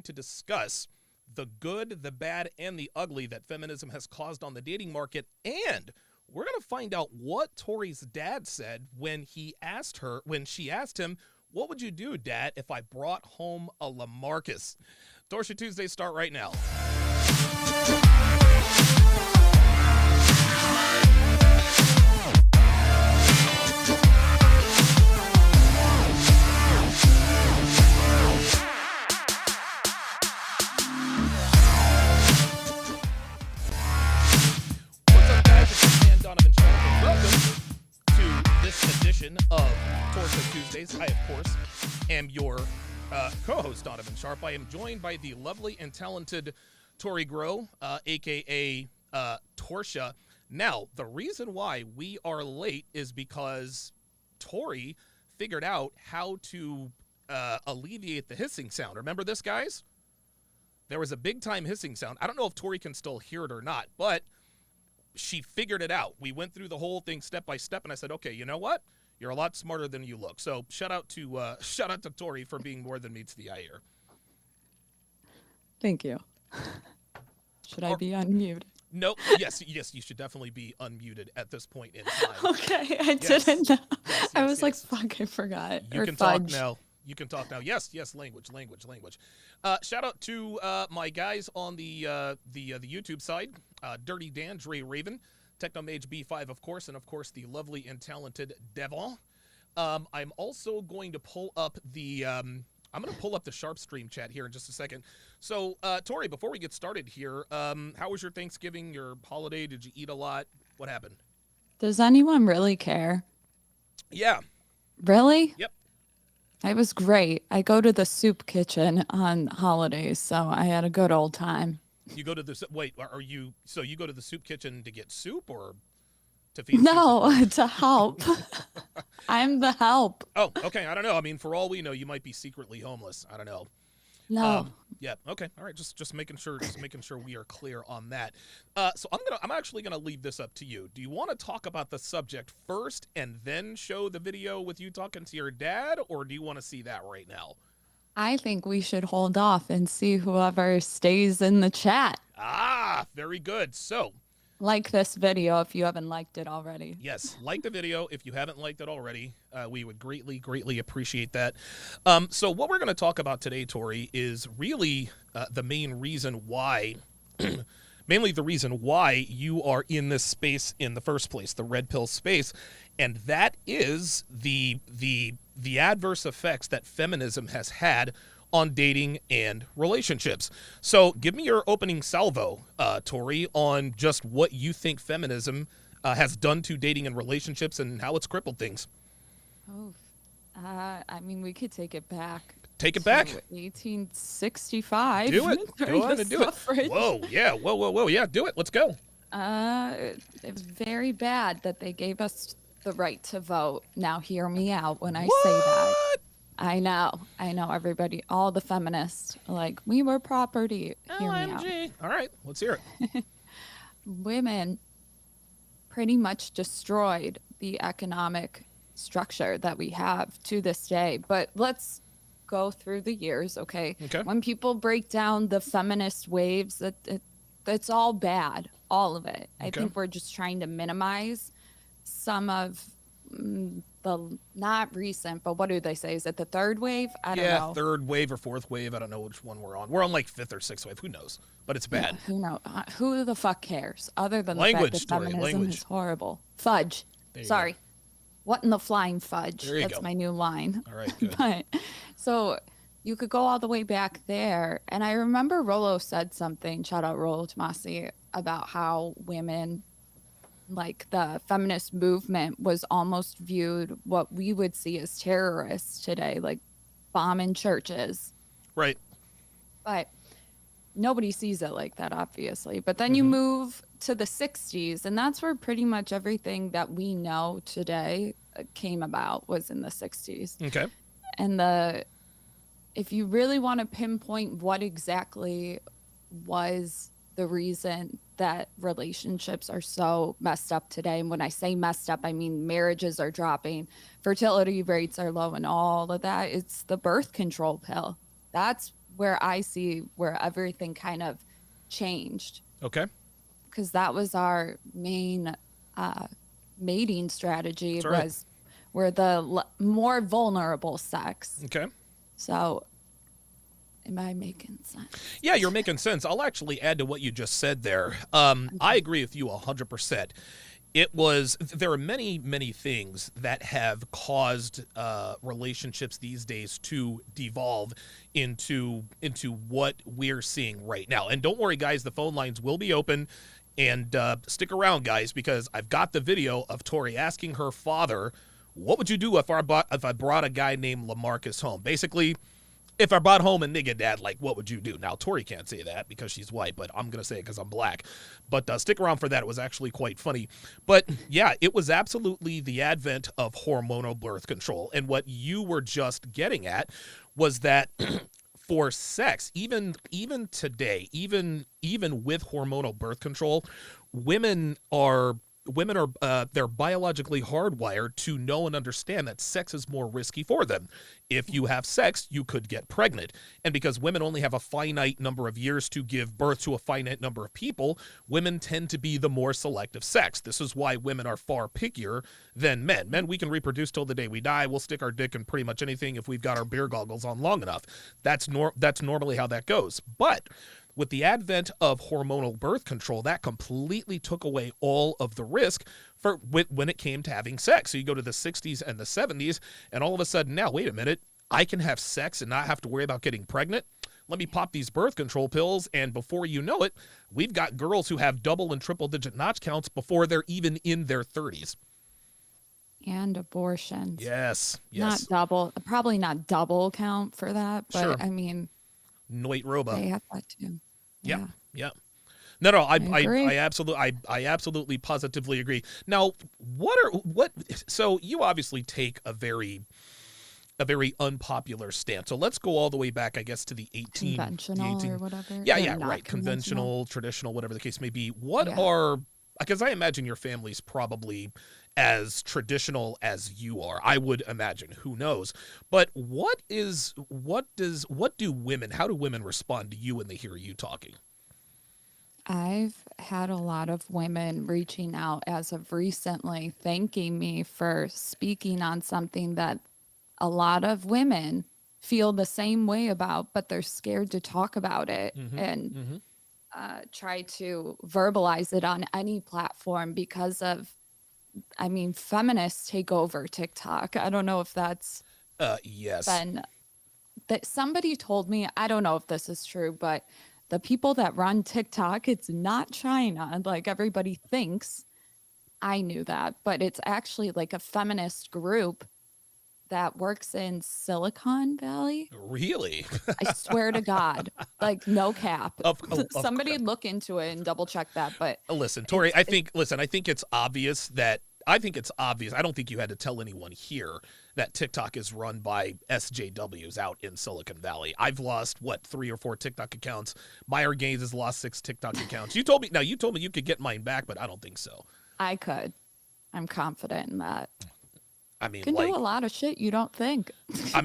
to discuss the good, the bad, and the ugly that feminism has caused on the dating market. And we're going to find out what Tori's dad said when she asked him, what would you do, Dad, if I brought home a LaMarcus? Torsha Tuesdays start right now. Donovan, Sharpe, welcome to this edition of Torsha Tuesdays. I, of course, am your co-host, Donovan Sharpe. I am joined by the lovely and talented Tori Grow, a.k.a. Torsha. Now, the reason why we are late is because Tori figured out how to alleviate the hissing sound. Remember this, guys? There was a big-time hissing sound. I don't know if Tori can still hear it or not, but she figured it out. We went through the whole thing step by step, and I said, okay, you know what? You're a lot smarter than you look. So shout out to Tori for being more than meets the eye here. Thank you. Should I be unmuted? No, yes, you should definitely be unmuted at this point in time. Okay, I didn't know. I was like, fuck, I forgot. You can talk now. You can talk now. Yes, language. Shout out to my guys on the YouTube side, Dirty Dan, Dre Raven, Technomage B5, of course, and of course the lovely and talented Devon. I'm also going to pull up the Sharpe stream chat here in just a second. So, Tori, before we get started here, how was your Thanksgiving, your holiday? Did you eat a lot? What happened? Does anyone really care? Yeah. Really? Yep. It was great. I go to the soup kitchen on holidays, so I had a good old time. You go to the you go to the soup kitchen to get soup or to feed? No, to help. I'm the help. Oh, okay. I don't know. I mean, for all we know, you might be secretly homeless. I don't know. No. Yeah. Okay. All right. Just making sure we are clear on that. So I'm actually gonna leave this up to you. Do you want to talk about the subject first and then show the video with you talking to your dad, or do you want to see that right now? I think we should hold off and see whoever stays in the chat. Ah, very good. So, like this video if you haven't liked it already. Yes, like the video if you haven't liked it already. We would greatly appreciate that. So what we're going to talk about today, Tori, is really the main reason why, mainly the reason why you are in this space in the first place, the red pill space, and that is the adverse effects that feminism has had on dating and relationships. So give me your opening salvo, Tori, on just what you think feminism has done to dating and relationships and how it's crippled things. Oh, I mean, we could take it back. Take it back? 1865. Do it. Go on and do it. Whoa, yeah. Whoa. Yeah, do it. Let's go. It was very bad that they gave us the right to vote. Now hear me out when I say that. I know, everybody, all the feminists, like, we were property. Hear me out. All right, let's hear it. Women pretty much destroyed the economic structure that we have to this day. But let's go through the years, okay? When people break down the feminist waves, it's all bad, all of it. I think we're just trying to minimize some of the not recent, but what do they say? Is it the third wave? I don't know. Yeah, third wave or fourth wave. I don't know which one we're on. We're on like fifth or sixth wave. Who knows? But it's bad. Yeah, who knows? Who the fuck cares? Other than the fact that feminism is horrible. Fudge. Sorry. Go. What in the flying fudge? That's go. My new line. All right, good. But so you could go all the way back there. And I remember Rollo said something, shout out Rollo Tomasi, about how women, like the feminist movement, was almost viewed what we would see as terrorists today, like bombing churches. Right. But nobody sees it like that, obviously. But then you move to the 60s, and that's where pretty much everything that we know today came about, was in the 60s. Okay. And if you really want to pinpoint what exactly was the reason that relationships are so messed up today, and when I say messed up, I mean marriages are dropping, fertility rates are low, and all of that, it's the birth control pill. That's where I see where everything kind of changed. Okay. Because that was our main mating strategy, That's right. was we're the more vulnerable sex. Okay. So am I making sense? Yeah, you're making sense. I'll actually add to what you just said there. I agree with you 100%. There are many, many things that have caused relationships these days to devolve into what we're seeing right now. And don't worry, guys, the phone lines will be open. And stick around, guys, because I've got the video of Tori asking her father, what would you do if I brought a guy named LaMarcus home? Basically, if I brought home a nigga dad, like, what would you do? Now, Tori can't say that because she's white, but I'm going to say it because I'm black. But stick around for that. It was actually quite funny. But, yeah, it was absolutely the advent of hormonal birth control. And what you were just getting at was that for sex, even today, even with hormonal birth control, women are they're biologically hardwired to know and understand that sex is more risky for them. If you have sex, you could get pregnant. And because women only have a finite number of years to give birth to a finite number of people, women tend to be the more selective sex. This is why women are far pickier than men. Men, we can reproduce till the day we die. We'll stick our dick in pretty much anything if we've got our beer goggles on long enough. That's normally how that goes. But with the advent of hormonal birth control, that completely took away all of the risk for when it came to having sex. So you go to the 60s and the 70s, and all of a sudden now, wait a minute, I can have sex and not have to worry about getting pregnant? Let me pop these birth control pills, and before you know it, we've got girls who have double and triple digit notch counts before they're even in their 30s. And abortions. Yes. Probably not double count for that, but sure. I mean, Noit Roba. they have that too. Yeah. No, I absolutely positively agree. Now, so you obviously take a very unpopular stance. So let's go all the way back, I guess, to the conventional or whatever. Yeah, right. Conventional, traditional, whatever the case may be. Because I imagine your family's probably as traditional as you are. I would imagine. Who knows? But how do women respond to you when they hear you talking? I've had a lot of women reaching out as of recently, thanking me for speaking on something that a lot of women feel the same way about, but they're scared to talk about it and try to verbalize it on any platform because of, feminists take over TikTok. I don't know if that's yes. That somebody told me, I don't know if this is true, but the people that run TikTok, it's not China like everybody thinks. I knew that, but it's actually like a feminist group that works in Silicon Valley. Really? I swear to God, like no cap. Somebody look into it and double check that. But listen, Tori, I think it's obvious. I don't think you had to tell anyone here that TikTok is run by SJWs out in Silicon Valley. I've lost 3 or 4 TikTok accounts. Meyer Gaines has lost 6 TikTok accounts. You told me you could get mine back, but I don't think so. I could. I'm confident in that. You can do a lot of shit you don't think. Are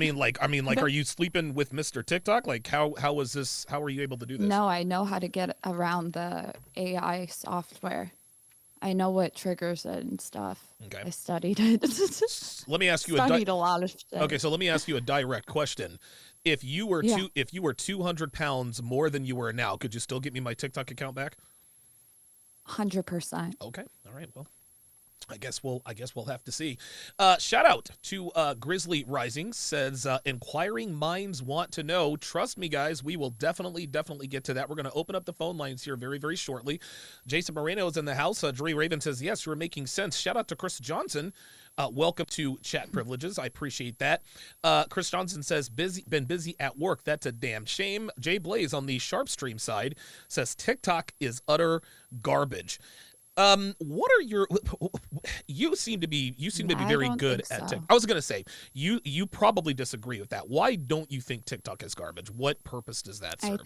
you sleeping with Mr. TikTok? Like, how was this? How were you able to do this? No, I know how to get around the AI software. I know what triggers it and stuff. Okay. I studied it. Let me ask you a lot of shit. Okay, so let me ask you a direct question. If you were 200 pounds more than you were now, could you still get me my TikTok account back? 100%. Okay. All right. Well, I guess we'll have to see. Shout out to Grizzly Rising, says inquiring minds want to know. Trust me, guys, we will definitely get to that. We're going to open up the phone lines here very, very shortly. Jason Moreno is in the house. Dre Raven says, yes, you're making sense. Shout out to Chris Johnson. Welcome to Chat Privileges. I appreciate that. Chris Johnson says, been busy at work. That's a damn shame. Jay Blaze on the Sharpe stream side says TikTok is utter garbage. What are your? You seem to be very good at TikTok. I was gonna say you probably disagree with that. Why don't you think TikTok is garbage? What purpose does that serve?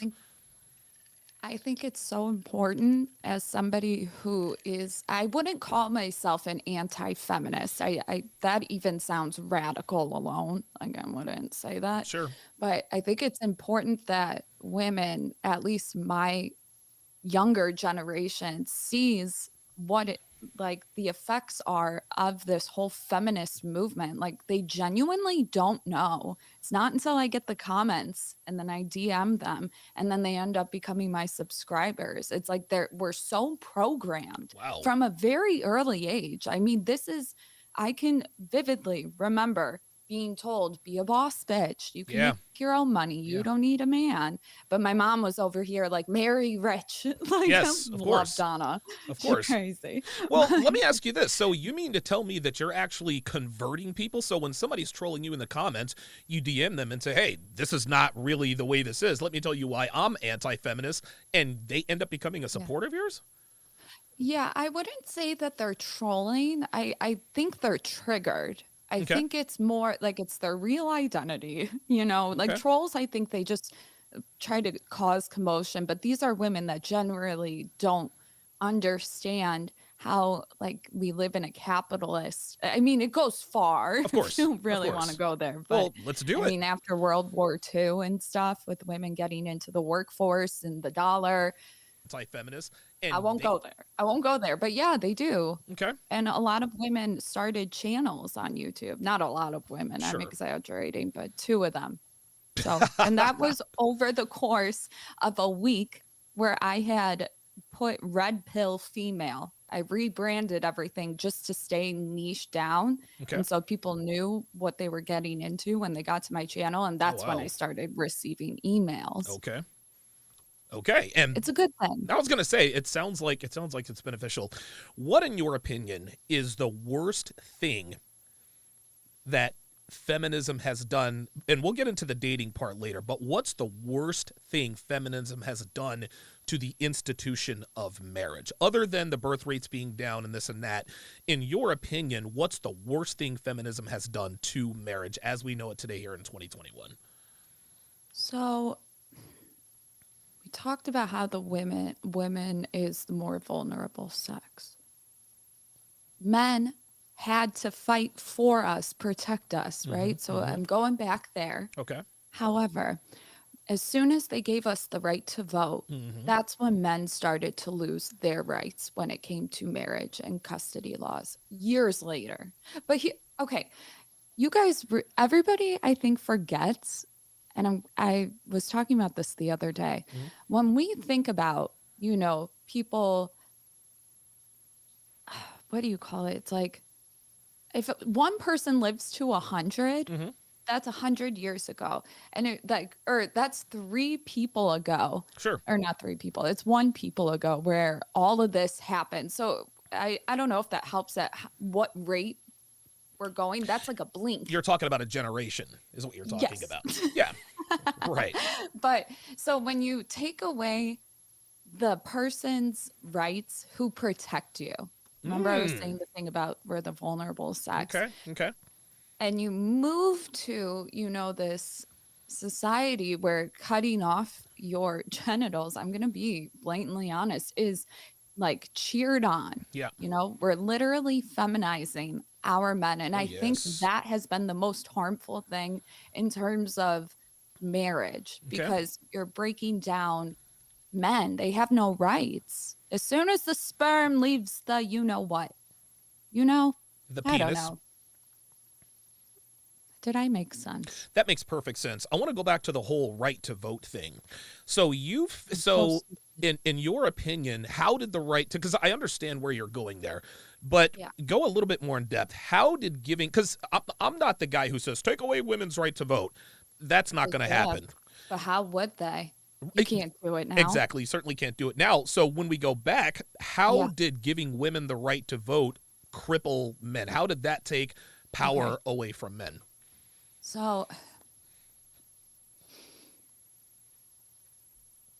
I think it's so important as somebody who is, I wouldn't call myself an anti-feminist. That even sounds radical alone. Like I wouldn't say that. Sure. But I think it's important that women, at least my younger generation, sees what it like the effects are of this whole feminist movement. Like they genuinely don't know. It's not until I get the comments and then I DM them and then they end up becoming my subscribers. It's like we're so programmed Wow. from a very early age. I mean, I can vividly remember being told, be a boss bitch. You can Yeah. make your own money. You Yeah. don't need a man. But my mom was over here like, marry rich. Like, Yes, I of love course. Donna. Of She's course. crazy. Well, let me ask you this. So you mean to tell me that you're actually converting people? So when somebody's trolling you in the comments, you DM them and say, hey, this is not really the way this is. Let me tell you why I'm anti-feminist. And they end up becoming a supporter of yours? Yeah, I wouldn't say that they're trolling. I think they're triggered. I Okay. think it's more like it's their real identity, you know, like Okay. trolls, I think they just try to cause commotion, but these are women that generally don't understand how like we live in a capitalist. I mean, it goes far Of if course. you Of really want to course. go there, but Well, let's do I it. mean, after World War II and stuff with women getting into the workforce and the dollar, Anti-feminist. I And won't they, go there. I won't go there. But yeah, they do. okay. And a lot of women started channels on YouTube. Not a lot of women, I'm Sure. exaggerating, but two of them. So, and that was over the course of a week where I had put red pill female. I rebranded everything just to stay niche down. Okay. And so people knew what they were getting into when they got to my channel. And Oh, that's when I wow. started receiving emails. Okay. Okay. And It's a good thing. I was going to say, it sounds like it's beneficial. What, in your opinion, is the worst thing that feminism has done? And we'll get into the dating part later, but what's the worst thing feminism has done to the institution of marriage, other than the birth rates being down and this and that? In your opinion, what's the worst thing feminism has done to marriage as we know it today here in 2021? So we talked about how the women is the more vulnerable sex. Men had to fight for us, protect us, right? So I'm going back there. Okay. However, as soon as they gave us the right to vote, that's when men started to lose their rights when it came to marriage and custody laws years later. But okay, you guys, everybody, I think, forgets. And I was talking about this the other day. When we think about, you know, people, what do you call it? It's like if one person lives to 100, that's 100 years ago. And that's 3 people ago. Sure. Or not 3 people. It's 1 people ago where all of this happened. So I don't know if that helps at what rate we're going. That's like a blink. You're talking about a generation is what you're talking about. Yeah. Right. But so when you take away the person's rights who protect you, remember I was saying the thing about we're the vulnerable sex. Okay. Okay. And you move to, you know, this society where cutting off your genitals, I'm going to be blatantly honest, is like cheered on. Yeah. You know, we're literally feminizing our men. And I think yes. that has been the most harmful thing in terms of marriage because you're breaking down men. They have no rights. As soon as the sperm leaves the you know what, you know, The I don't penis. know. Did I make sense? That makes perfect sense. I want to go back to the whole right to vote thing. So in your opinion, how did the right to, because I understand where you're going there, but go a little bit more in depth. How did giving, because I'm not the guy who says take away women's right to vote. That's not going to happen. But how would they? You can't do it now. Exactly. You certainly can't do it now. So when we go back, how did giving women the right to vote cripple men? How did that take power away from men? So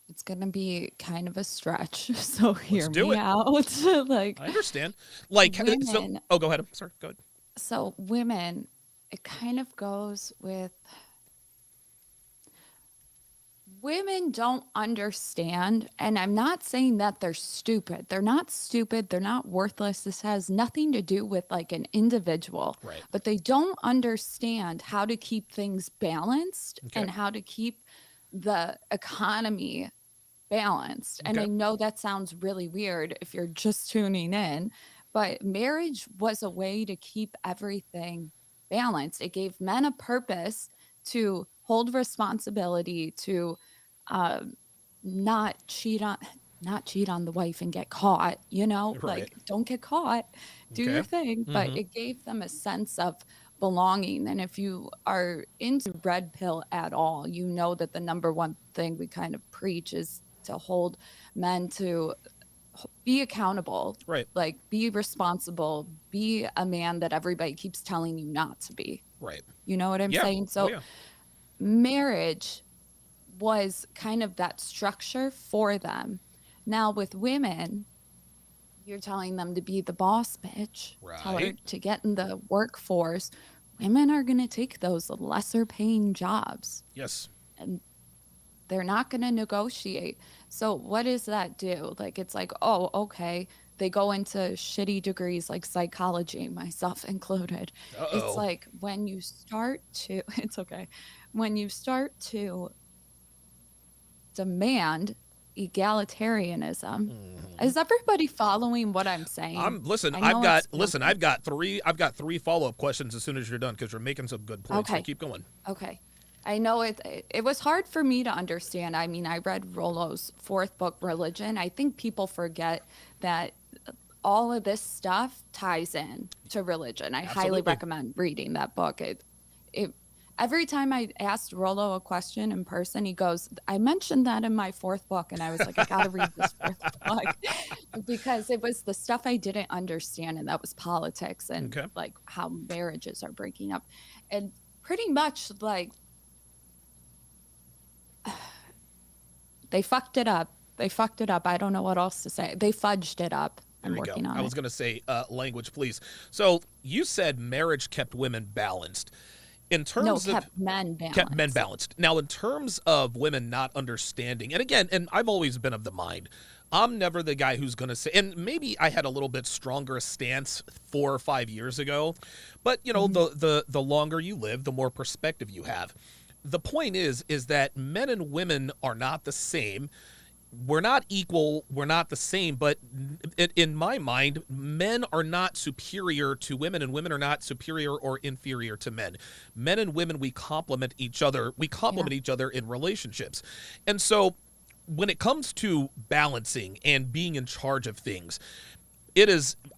it's going to be kind of a stretch. So hear me out. Like, I understand. Like, women, go ahead. Sorry, go ahead. So women, it kind of goes with women don't understand, and I'm not saying that they're stupid. They're not stupid. They're not worthless. This has nothing to do with like an individual, Right. but they don't understand how to keep things balanced Okay. and how to keep the economy balanced. And I Okay. know that sounds really weird if you're just tuning in, but marriage was a way to keep everything balanced. It gave men a purpose to hold responsibility, to uh, not cheat on the wife and get caught, Right. like don't get caught, do Okay. your thing. But it gave them a sense of belonging. And if you are into red pill at all, you know that the number one thing we kind of preach is to hold men to be accountable, Right. like be responsible, be a man that everybody keeps telling you not to be. Right. You know what I'm Yeah. saying? Oh So yeah. marriage was kind of that structure for them. Now with women, you're telling them to be the boss bitch, tell her Right. to get in the workforce. Women are going to take those lesser paying jobs Yes. and they're not going to negotiate. So what does that do? Like, it's like, oh, okay. They go into shitty degrees like psychology, myself included. It's Uh-oh. like when you start to, it's okay. When you start to demand egalitarianism, is everybody following what I'm saying? Listen, I know it's I've got three follow-up questions as soon as you're done because you're making some good points. So okay. keep going. Okay. I know it was hard for me to understand. I mean, I read Rollo's fourth book, Religion. I think people forget that all of this stuff ties in to religion. I highly Absolutely. recommend reading that book. It every time I asked Rollo a question in person, he goes, "I mentioned that in my fourth book," and I was like, "I got to read this fourth book," because it was the stuff I didn't understand, and that was politics and Okay. like how marriages are breaking up, and pretty much like they fucked it up. They fucked it up. I don't know what else to say. They fudged it up. There I'm you go. working on I it. was going to say language, please. So you said marriage kept women balanced. In No, terms of kept men kept men balanced. balanced. Now, in terms of women not understanding, and again, and I've always been of the mind, I'm never the guy who's going to say, and maybe I had a little bit stronger stance 4 or 5 years ago, but Mhm. the longer you live, the more perspective you have. The point is that men and women are not the same. We're not equal, we're not the same, but in my mind, men are not superior to women and women are not superior or inferior to men. Men and women, we complement each other. We Yeah. complement each other in relationships. And so when it comes to balancing and being in charge of things,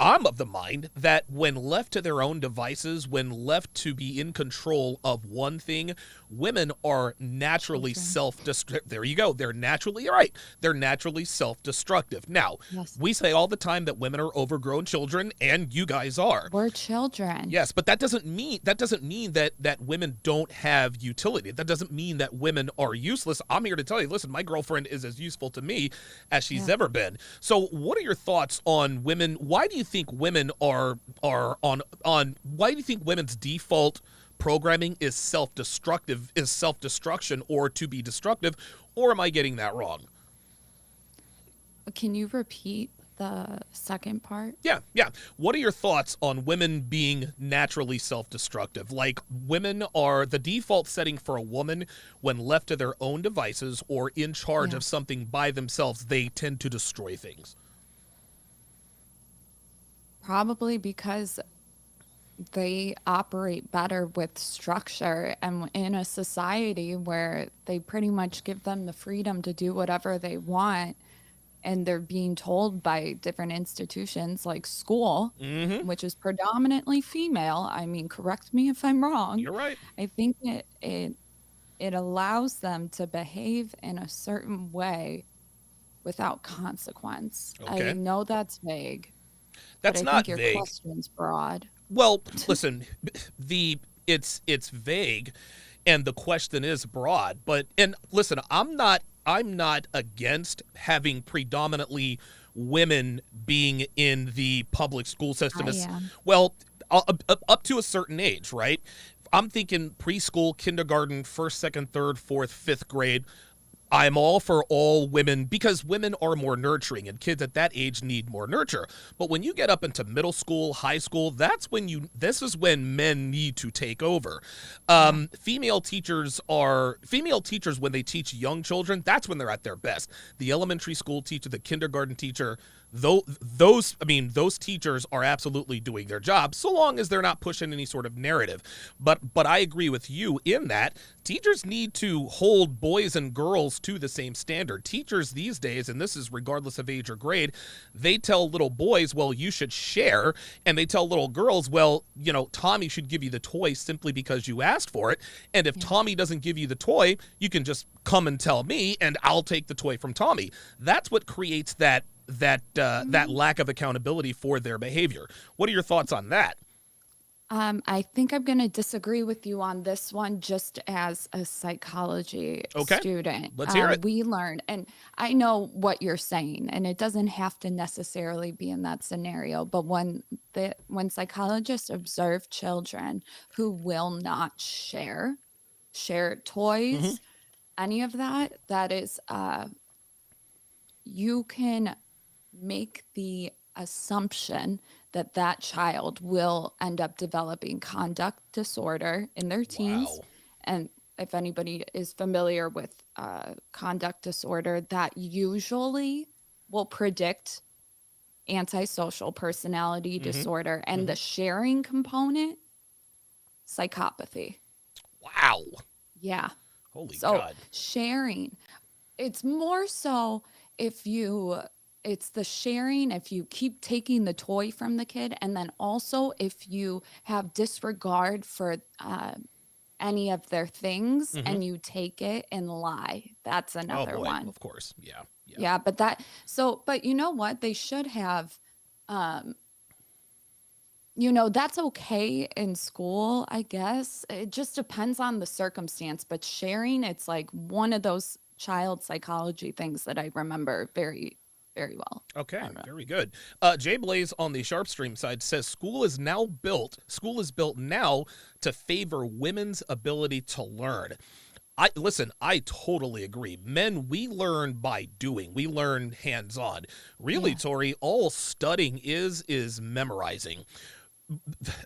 I'm of the mind that when left to their own devices, when left to be in control of one thing, women are naturally Children. self-destructive. There you go. They're naturally, you're right. They're naturally self-destructive. Now, Yes. we say all the time that women are overgrown children, and you guys are. We're children. Yes, but that doesn't mean that women don't have utility. That doesn't mean that women are useless. I'm here to tell you, listen, my girlfriend is as useful to me as she's Yeah. ever been. So, what are your thoughts on women? Why do you think women are on why do you think women's default programming is self-destruction or to be destructive, or am I getting that wrong? Can you repeat the second part? Yeah, yeah. What are your thoughts on women being naturally self-destructive? Like, women are the default setting for a woman when left to their own devices or in charge Yeah. of something by themselves, they tend to destroy things. Probably because they operate better with structure and in a society where they pretty much give them the freedom to do whatever they want and they're being told by different institutions like school, Mm-hmm. which is predominantly female. I mean, correct me if I'm wrong. You're right. I think it allows them to behave in a certain way without consequence. I Okay. know that's vague, but That's I not think your vague. question's broad. Well, listen, it's vague and the question is broad, but and listen, I'm not against having predominantly women being in the public school system I as am. well up to a certain age, right? I'm thinking preschool, kindergarten, first, second, third, fourth, fifth grade. I'm all for all women because women are more nurturing and kids at that age need more nurture. But when you get up into middle school, high school, this is when men need to take over. Yeah. Female teachers when they teach young children, that's when they're at their best. The elementary school teacher, the kindergarten teacher, those teachers are absolutely doing their job so long as they're not pushing any sort of narrative. But I agree with you in that teachers need to hold boys and girls to the same standard. Teachers these days, and this is regardless of age or grade, they tell little boys, well, you should share, and they tell little girls, well, Tommy should give you the toy simply because you asked for it, and if Tommy doesn't give you the toy, you can just come and tell me and I'll take the toy from Tommy. That's what creates that lack of accountability for their behavior. What are your thoughts on that? I think I'm going to disagree with you on this one just as a psychology student. Let's hear it. We learn, and I know what you're saying, and it doesn't have to necessarily be in that scenario, but when psychologists observe children who will not share toys, any of that is, you can make the assumption that child will end up developing conduct disorder in their teens. Wow. And if anybody is familiar with conduct disorder, that usually will predict antisocial personality disorder, and the sharing component, psychopathy. Wow. Yeah. Holy So God. sharing, it's more so it's the sharing if you keep taking the toy from the kid, and then also if you have disregard for any of their things and you take it and lie. That's another one. Of course. Yeah. Yeah, but you know what? They should have, that's okay in school, I guess. It just depends on the circumstance, but sharing, it's like one of those child psychology things that I remember very, very well. Okay, very good. Jay Blaze on the Sharpe Stream side says school is built now to favor women's ability to learn. I totally agree. Men, we learn by doing. We learn hands-on. Really, Tori, all studying is memorizing.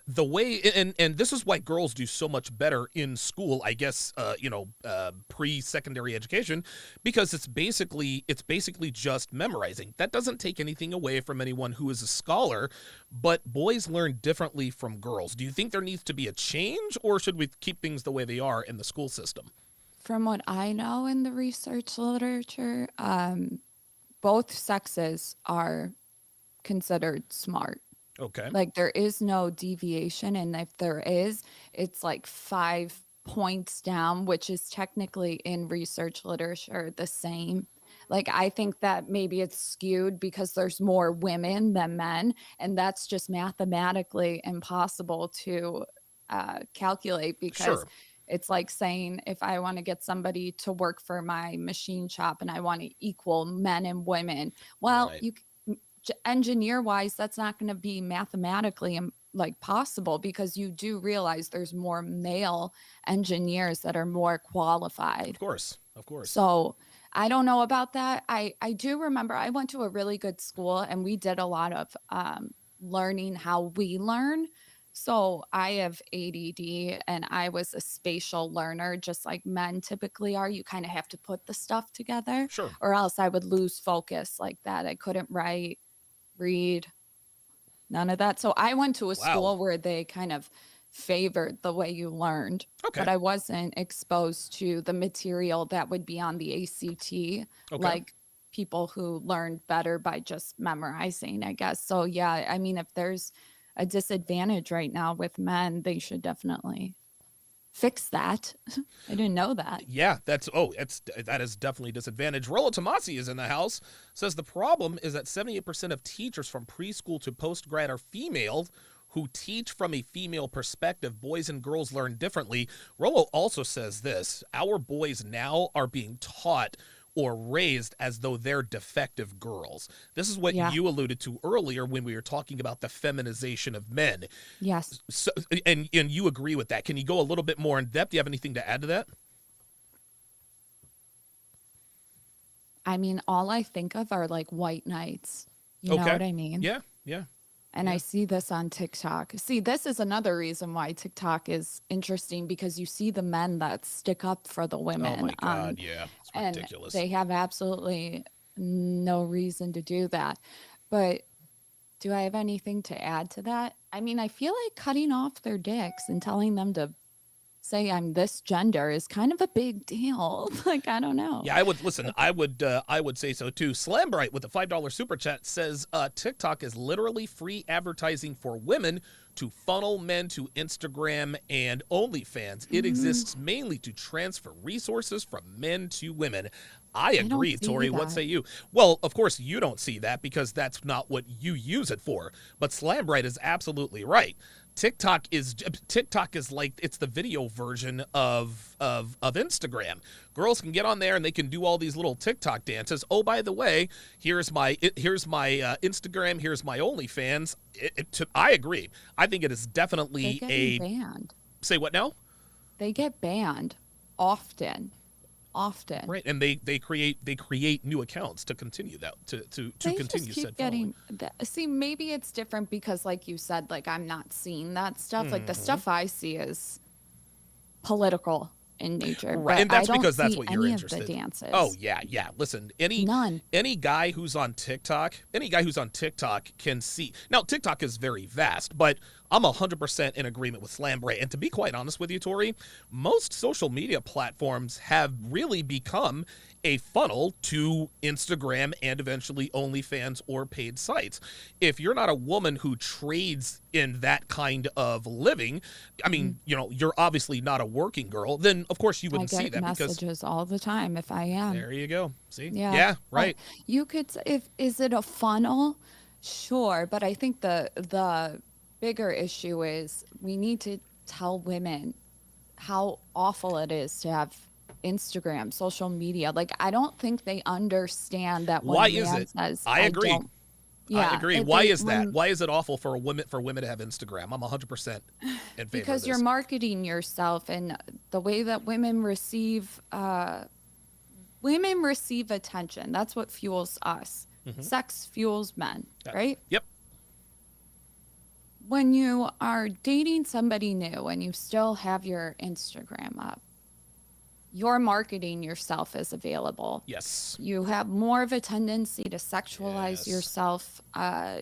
The way, and this is why girls do so much better in school, I guess, pre-secondary education, because it's basically just memorizing. That doesn't take anything away from anyone who is a scholar, but boys learn differently from girls. Do you think there needs to be a change, or should we keep things the way they are in the school system? From what I know in the research literature, both sexes are considered smart. Okay. Like there is no deviation, and if there is, it's like 5 points down, which is technically in research literature the same. Like I think that maybe it's skewed because there's more women than men, and that's just mathematically impossible to calculate because it's like saying if I want to get somebody to work for my machine shop and I want to equal men and women, well, engineer wise, that's not going to be mathematically like possible, because you do realize there's more male engineers that are more qualified. Of course. So I don't know about that. I do remember I went to a really good school and we did a lot of learning how we learn. So I have ADD and I was a spatial learner, just like men typically are. You kind of have to put the stuff together, or else I would lose focus like that. I couldn't write, read, none of that. So I went to a school where they kind of favored the way you learned, but I wasn't exposed to the material that would be on the ACT, like people who learned better by just memorizing, I guess. So yeah, I mean, if there's a disadvantage right now with men, they should definitely fix that. I didn't know that. Yeah, that is definitely a disadvantage. Rollo Tomasi is in the house, says the problem is that 78% of teachers from preschool to post-grad are female who teach from a female perspective. Boys and girls learn differently. Rollo also says this: our boys now are being taught or raised as though they're defective girls. This is what you alluded to earlier when we were talking about the feminization of men. Yes. So, and you agree with that. Can you go a little bit more in depth? Do you have anything to add to that? I mean, all I think of are like white knights. You know Okay. what I mean? Yeah. Yeah. And Yeah. I see this on TikTok. See, this is another reason why TikTok is interesting because you see the men that stick up for the Oh women my God. Yeah. It's and ridiculous. they have absolutely no reason to do that. But do I have anything to add to that? I mean, I feel like cutting off their dicks and telling them to say I'm this gender is kind of a big deal. Like, I don't know. Yeah, I would listen. I would say so too. Slambright with a $5 super chat says TikTok is literally free advertising for women to funnel men to Instagram and OnlyFans. It exists mainly to transfer resources from men to women. I agree, see Tori. What that. say you? Well, of course you don't see that because that's not what you use it for. But Slambright is absolutely right. TikTok is like it's the video version of Instagram. Girls can get on there and they can do all these little TikTok dances. Oh, by the way, here's my Instagram. Here's my OnlyFans. I agree. I think it is definitely They're getting banned. Say what now? They get banned often. Right, and they create new accounts to continue that to They continue just keep said following. getting see, maybe it's different because like you said, like I'm not seeing that stuff. Like the stuff I see is political in nature. Right, But and that's I don't because that's see what you're any interested of the in. dances. Oh yeah, yeah. Listen, None. any guy who's on TikTok can see. Now TikTok is very vast, but I'm 100% in agreement with Slambray. And to be quite honest with you, Tori, most social media platforms have really become a funnel to Instagram and eventually OnlyFans or paid sites. If you're not a woman who trades in that kind of living, I mean, you're obviously not a working girl, then of course you wouldn't I see get that messages all the time if I am. there you go. See? Yeah. Yeah, right. You could if is it a funnel? Sure, but I think the bigger issue is we need to tell women how awful it is to have Instagram, social media. Like I don't think they understand that when Why a is man it? says I agree. don't, yeah, I agree. if Why they- is that? when- Why is it awful for women to have Instagram? I'm 100% in favor because of you're this. marketing yourself and the way that women receive attention. That's what fuels us. Sex fuels men, right? Yep. When you are dating somebody new and you still have your Instagram up, you're marketing yourself as available. Yes. You have more of a tendency to sexualize Yes. yourself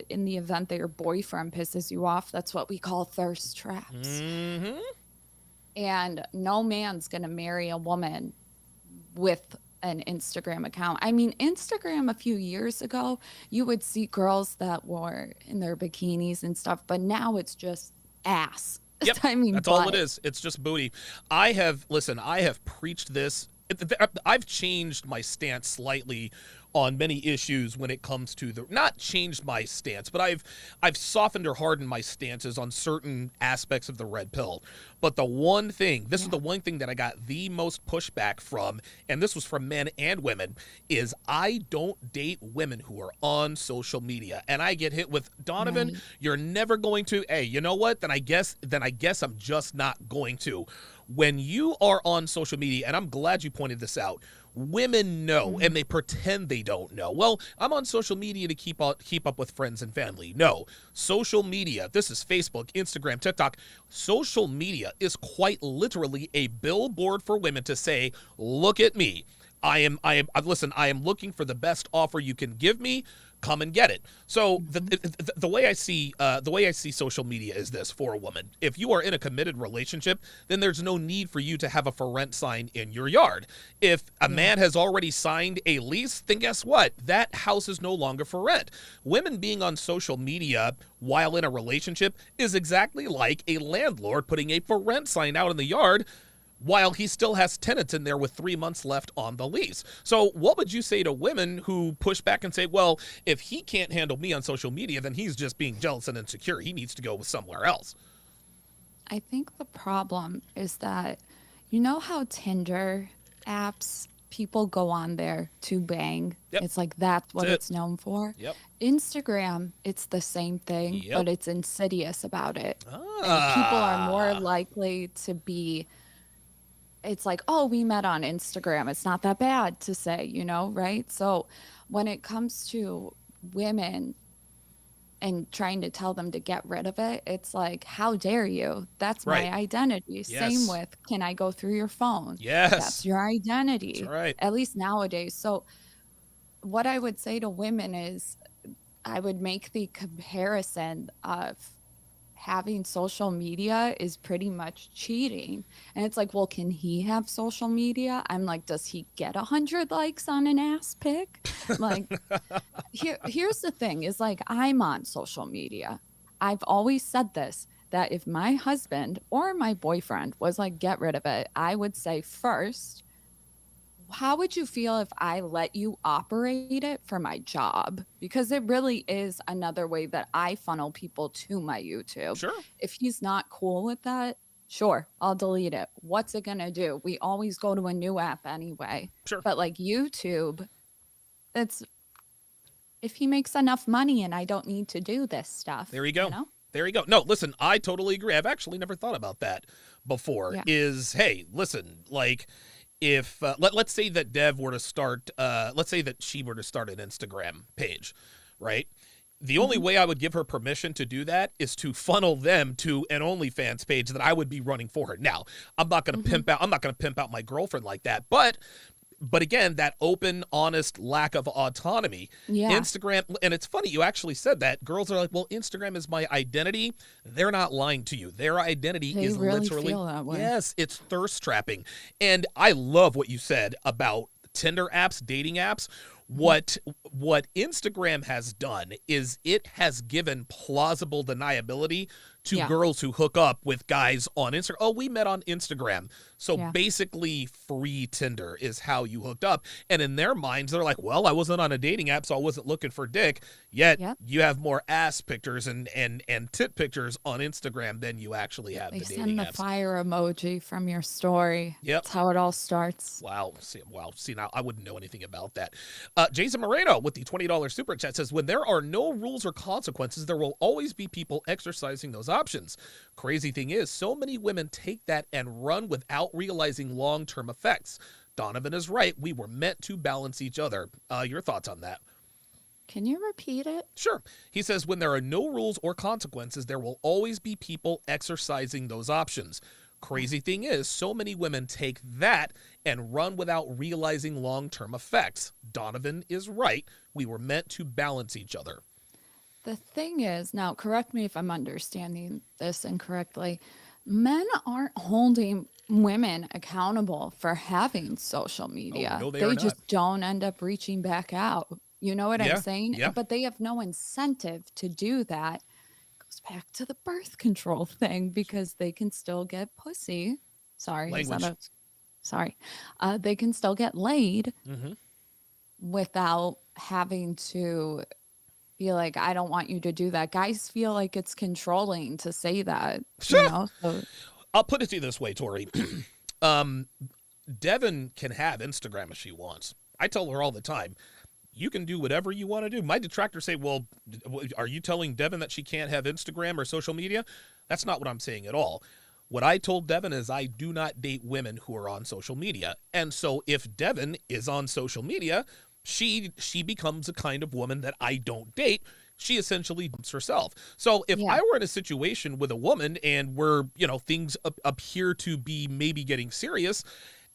in the event that your boyfriend pisses you off. That's what we call thirst traps. Mm-hmm. And no man's going to marry a woman with an Instagram account. I mean, Instagram a few years ago, you would see girls that were in their bikinis and stuff, but now it's just ass. Yep. I mean, that's all it butt. is. It's just booty. I have preached this. I've changed my stance slightly on many issues when it comes to not changed my stance, but I've softened or hardened my stances on certain aspects of the red pill. But the one thing, this is the one thing that I got the most pushback from, and this was from men and women, is I don't date women who are on social media. And I get hit with, Donovan, Right. you're never going to. Hey, you know what? Then I guess I'm just not going to. When you are on social media, and I'm glad you pointed this out, women know and they pretend they don't know. Well, I'm on social media to keep up with friends and family. No, social media, this is Facebook, Instagram, TikTok. Social media is quite literally a billboard for women to say, look at me. I am looking for the best offer you can give me. Come and get it. So the way I see social media is this for a woman. If you are in a committed relationship, then there's no need for you to have a for rent sign in your yard. If a man has already signed a lease, then guess what? That house is no longer for rent. Women being on social media while in a relationship is exactly like a landlord putting a for rent sign out in the yard while he still has tenants in there with 3 months left on the lease. So what would you say to women who push back and say, well, if he can't handle me on social media, then he's just being jealous and insecure. He needs to go with somewhere else. I think the problem is that, you know how Tinder apps, people go on there to bang. Yep. It's like that's what That's it. it's known for. Yep. Instagram, it's the same thing, Yep. but it's insidious about it. And people are more likely to be it's like, oh, we met on Instagram. It's not that bad to say, right? So when it comes to women and trying to tell them to get rid of it, it's like, how dare you? That's my Right. identity. Same Yes. with, can I go through your phone? That's Yes. your That's identity, right. at least nowadays. So what I would say to women is I would make the comparison of having social media is pretty much cheating. And it's like, well, can he have social media? I'm like, does he get 100 likes on an ass pic? Like, here's the thing is like, I'm on social media. I've always said this, that if my husband or my boyfriend was like, get rid of it, I would say first, how would you feel if I let you operate it for my job? Because it really is another way that I funnel people to my YouTube. Sure. If he's not cool with that, sure, I'll delete it. What's it going to do? We always go to a new app anyway. Sure. But like YouTube, it's if he makes enough money and I don't need to do this stuff. There you go. There you go. No, listen, I totally agree. I've actually never thought about that before. Yeah. Hey, listen, like if let's say that Dev were to start, let's say that she were to start an Instagram page, right? The only way I would give her permission to do that is to funnel them to an OnlyFans page that I would be running for her. Now, I'm not going to pimp out. I'm not going to pimp out my girlfriend like that, but again, that open, honest lack of autonomy. Yeah. Instagram, and it's funny, you actually said that. Girls are like, well, Instagram is my identity. They're not lying to you. Their identity They is really literally, feel that way. yes, it's thirst trapping. And I love what you said about Tinder apps, dating apps. What Instagram has done is it has given plausible deniability to girls who hook up with guys on Instagram. Oh, we met on Instagram. So basically free Tinder is how you hooked up. And in their minds, they're like, well, I wasn't on a dating app, so I wasn't looking for dick. Yet you have more ass pictures and tit pictures on Instagram than you actually have They the dating send the apps. fire emoji from your story. Yep. That's how it all starts. Wow. See, now I wouldn't know anything about that. Jason Moreno with the $20 super chat says, when there are no rules or consequences, there will always be people exercising those options. Crazy thing is, so many women take that and run without realizing long-term effects. Donovan is right. We were meant to balance each other. Your thoughts on that? Can you repeat it? Sure. He says, when there are no rules or consequences, there will always be people exercising those options. Crazy thing is, so many women take that and run without realizing long-term effects. Donovan is right. We were meant to balance each other. The thing is, now correct me if I'm understanding this incorrectly, men aren't holding women accountable for having social media. Oh, no, they they are just not. don't end up reaching back out. You know what I'm saying? Yeah. But they have no incentive to do that. Goes back to the birth control thing because they can still get pussy. Sorry. Language. Sorry. They can still get laid Mm-hmm. without having to be like, I don't want you to do that. Guys feel like it's controlling to say that. Sure. You know? So, I'll put it to you this way, Tori. Devin can have Instagram if she wants. I tell her all the time, you can do whatever you want to do. My detractors say, well, are you telling Devin that she can't have Instagram or social media? That's not what I'm saying at all. What I told Devin is I do not date women who are on social media. And so if Devin is on social media, she becomes a kind of woman that I don't date. She essentially dumps herself. So if I were in a situation with a woman and we're, things appear to be maybe getting serious,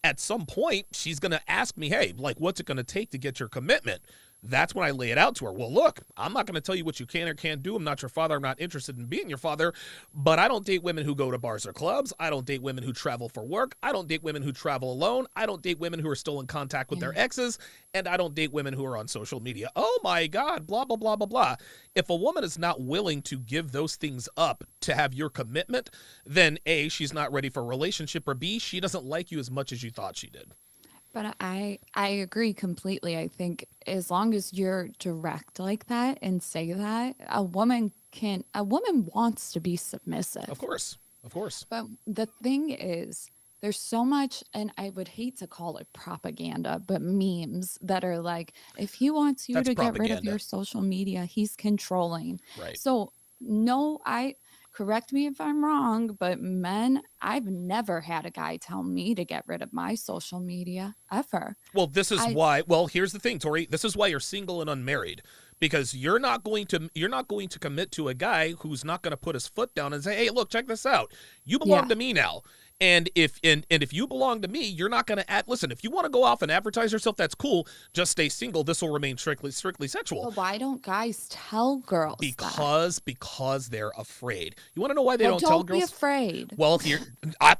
at some point she's going to ask me, hey, like, what's it going to take to get your commitment? That's when I lay it out to her. Well, look, I'm not going to tell you what you can or can't do. I'm not your father. I'm not interested in being your father. But I don't date women who go to bars or clubs. I don't date women who travel for work. I don't date women who travel alone. I don't date women who are still in contact with their exes. And I don't date women who are on social media. Oh, my God, blah, blah, blah, blah, blah. If a woman is not willing to give those things up to have your commitment, then A, she's not ready for a relationship, or B, she doesn't like you as much as you thought she did. but I agree completely. I think as long as you're direct like that and say that, a woman wants to be submissive. Of course. But the thing is, there's so much, and I would hate to call it propaganda, but memes that are like, if he wants you That's to get rid of propaganda. your social media, he's controlling. Right. So no, correct me if I'm wrong, but men, I've never had a guy tell me to get rid of my social media ever. Well, this is I why. Well, here's the thing, Tori. This is why you're single and unmarried, because you're not going to commit to a guy who's not going to put his foot down and say, "Hey, look, check this out. You belong yeah. to me now." And if you belong to me, you're not going to add. Listen, if you want to go off and advertise yourself, that's cool. Just stay single. This will remain strictly sexual. But why don't guys tell girls that? Because they're afraid. You want to know why they Well, don't tell don't be girls? afraid. Well,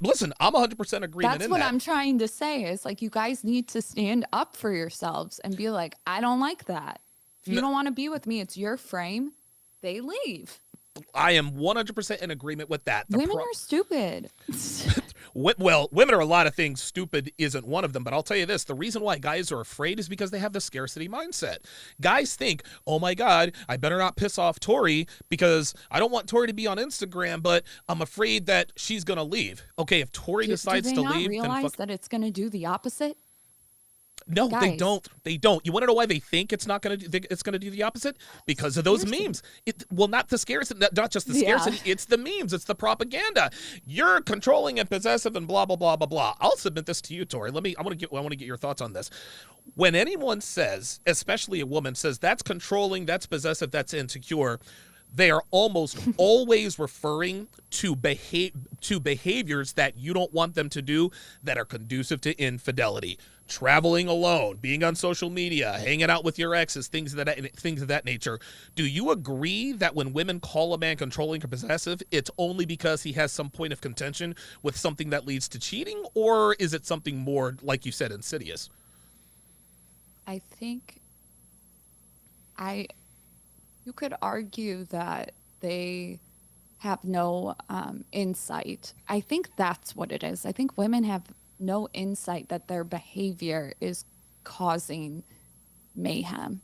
listen, I'm 100% agreement That's in what that. I'm trying to say is like you guys need to stand up for yourselves and be like, I don't like that. If you don't want to be with me, it's your frame. They leave. I am 100% in agreement with that. Women are stupid. Well, women are a lot of things. Stupid isn't one of them. But I'll tell you this. The reason why guys are afraid is because they have the scarcity mindset. Guys think, oh my God, I better not piss off Tori because I don't want Tori to be on Instagram, but I'm afraid that she's going to leave. Okay, if Tori decides do to they not leave, realize that it's going to do the opposite? no, Guys. they don't. They don't. You want to know why they think it's not going to? It's going to do the opposite because of those memes. Not the scarcity, not just the scarcity. It's the memes. It's the propaganda. You're controlling and possessive and blah blah blah blah blah. I'll submit this to you, Tori. I want to get your thoughts on this. When anyone says, especially a woman says, that's controlling, that's possessive, that's insecure, they are almost always referring to behaviors that you don't want them to do that are conducive to infidelity. Traveling alone, being on social media, hanging out with your exes, things of that nature. Do you agree that when women call a man controlling or possessive, it's only because he has some point of contention with something that leads to cheating, or is it something more, like you said, insidious? I think you could argue that they have no insight. I think that's what it is. I think women have no insight that their behavior is causing mayhem.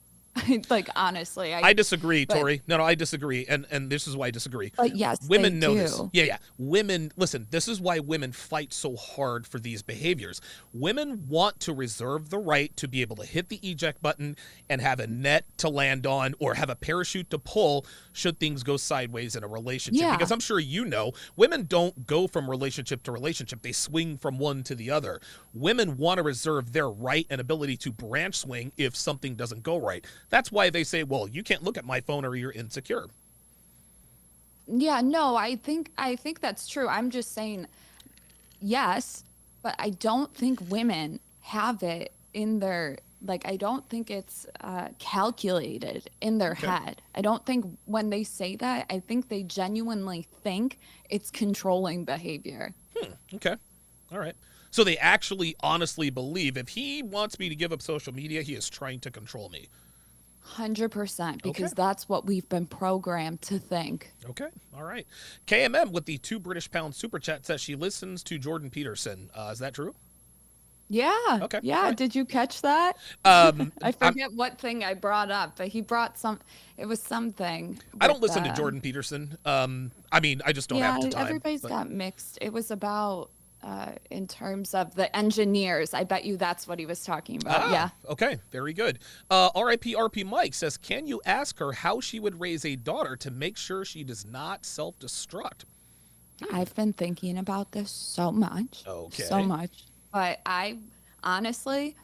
Like, honestly, I disagree, Tori. No, I disagree, and this is why I disagree. But yes, women they know do. this. Yeah. Women, listen. This is why women fight so hard for these behaviors. Women want to reserve the right to be able to hit the eject button and have a net to land on, or have a parachute to pull should things go sideways in a relationship. Yeah. Because I'm sure you know, women don't go from relationship to relationship. They swing from one to the other. Women want to reserve their right and ability to branch swing if something doesn't go right. That's why they say, well, you can't look at my phone or you're insecure. Yeah, no, I think that's true. I'm just saying yes, but I don't think women have it in their, like, I don't think it's calculated in their head. I don't think when they say that, I think they genuinely think it's controlling behavior. Okay. All right. So they actually honestly believe if he wants me to give up social media, he is trying to control me. 100%, because Okay. that's what we've been programmed to think. Okay. All right. KMM with the £2 super chat says she listens to Jordan Peterson. Is that true? Yeah. Okay, Yeah. right. Did you catch that? I I forget what thing I brought up, but he brought it was something. don't with, listen to Jordan Peterson. I mean, I just don't Yeah, have the time. everybody's but- got mixed. It was about in terms of the engineers. I bet you that's what he was talking about. Yeah. Okay. Very good. RIP RP Mike says, can you ask her how she would raise a daughter to make sure she does not self-destruct? I've been thinking about this so much. Okay. So much. But I honestly,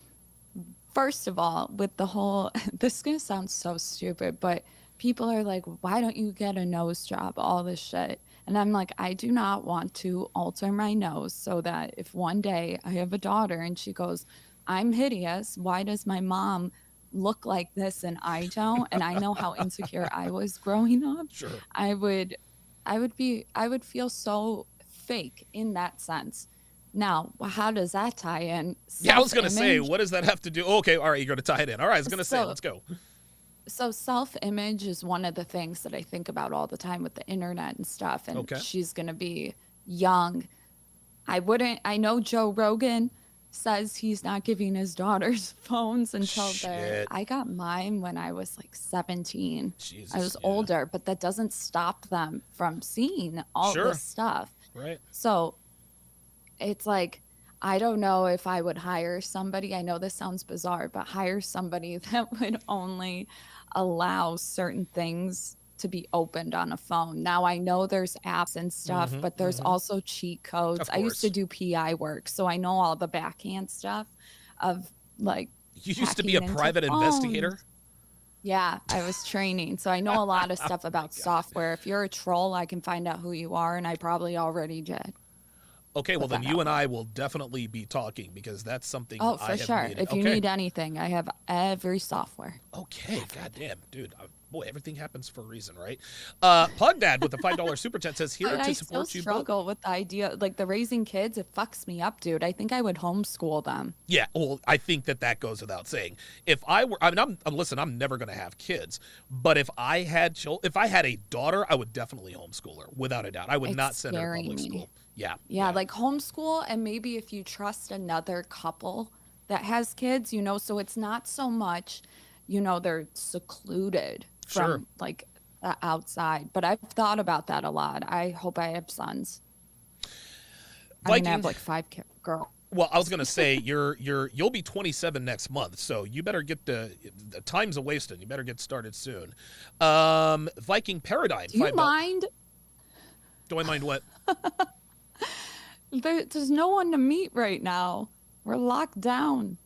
first of all, with the whole, this is going to sound so stupid, but people are like, why don't you get a nose job? All this shit. And I'm like, I do not want to alter my nose so that if one day I have a daughter and she goes, I'm hideous, why does my mom look like this and I don't? And I know how insecure I was growing up. Sure. I would feel so fake in that sense. Now, how does that tie in? Yeah, I was going to say, Self-image? what does that have to do? Okay, all right, you're going to tie it in. All right, I was going to say, So- let's go. So self-image is one of the things that I think about all the time with the internet and stuff. And Okay. she's going to be young. I know Joe Rogan says he's not giving his daughters phones until Shit. I got mine when I was like 17. Jesus, I was yeah. older, but that doesn't stop them from seeing all Sure. this stuff. Right. So it's like, I don't know if I would hire somebody. I know this sounds bizarre, but hire somebody that would only allow certain things to be opened on a phone. Now I know there's apps and stuff, but there's also cheat codes. I used to do PI work, so I know all the backhand stuff of like You used to be a private investigator? Yeah, I was training. So I know a lot of stuff about software. If you're a troll, I can find out who you are, and I probably already did. Okay, well then you and I will definitely be talking because that's something Oh, for sure. needed. If you need anything, I have every software. Okay, goddamn, dude. Boy, everything happens for a reason, right? Pug Dad with the $5 super chat says, here to support you. I still struggle with the idea, like the raising kids, it fucks me up, dude. I think I would homeschool them. Yeah, well, I think that goes without saying. If I were, I mean, listen, I'm never going to have kids, but if I had a daughter, I would definitely homeschool her, without a doubt. I would not send her to public school. Yeah, like homeschool, and maybe if you trust another couple that has kids, you know, so it's not so much, you know, they're secluded from like the outside. But I've thought about that a lot. I hope I have sons. I mean, I have like 5 girls. Well, I was gonna say you'll be 27 next month, so you better get the time's a wasting. You better get started soon. Viking Paradigm. Do you mind? Do I mind what? There's no one to meet right now. We're locked down.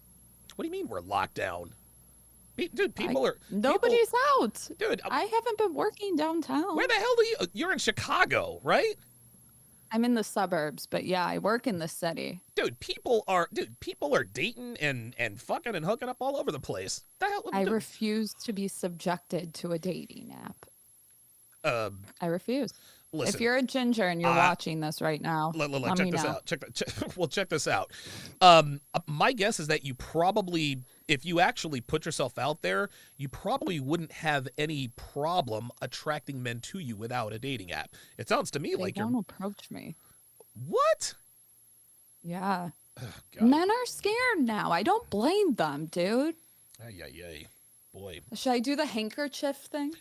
What do you mean we're locked down? Dude, nobody's out. Dude, I haven't been working downtown. Where the hell are you? You're in Chicago, right? I'm in the suburbs, but yeah, I work in the city. Dude, people are dating and fucking and hooking up all over the place. The hell? I refuse to be subjected to a dating app. I refuse. Listen, if you're a ginger and you're watching this right now, check this out. Check this out. My guess is that you probably, if you actually put yourself out there, you probably wouldn't have any problem attracting men to you without a dating app. It sounds to me like they won't approach me. What? Yeah. Men are scared now. I don't blame them, dude. Ay. Boy. Should I do the handkerchief thing?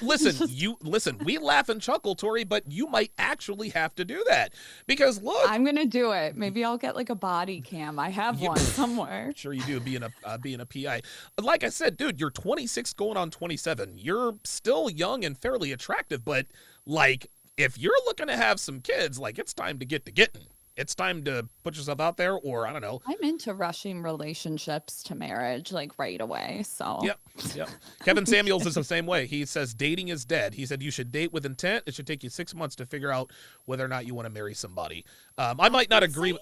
Listen, we laugh and chuckle, Tori, but you might actually have to do that because look, I'm going to do it. Maybe I'll get like a body cam. I have one somewhere. Sure you do, being a PI. Like I said, dude, you're 26 going on 27. You're still young and fairly attractive, but like if you're looking to have some kids, like it's time to get to getting. It's time to put yourself out there, or I don't know. I'm into rushing relationships to marriage like right away. So Yep. Kevin Samuels is the same way. He says dating is dead. He said you should date with intent. It should take you 6 months to figure out whether or not you want to marry somebody. I might not agree.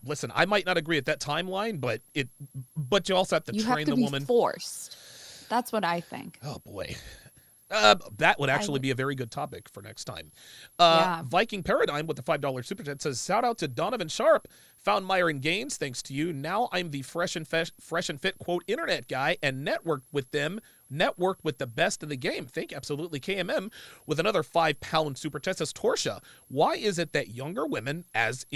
Listen, I might not agree at that timeline, but you also have to train the woman. You have to be forced. That's what I think. Oh boy. That would actually be a very good topic for next time. Viking Paradigm with the $5 super chat says, shout out to Donovan Sharpe. Found Myron Gaines thanks to you. Now I'm the fresh and fit quote internet guy and networked with the best in the game. Think absolutely KMM with another £5 super chat says, Torsha, why is it that younger women, as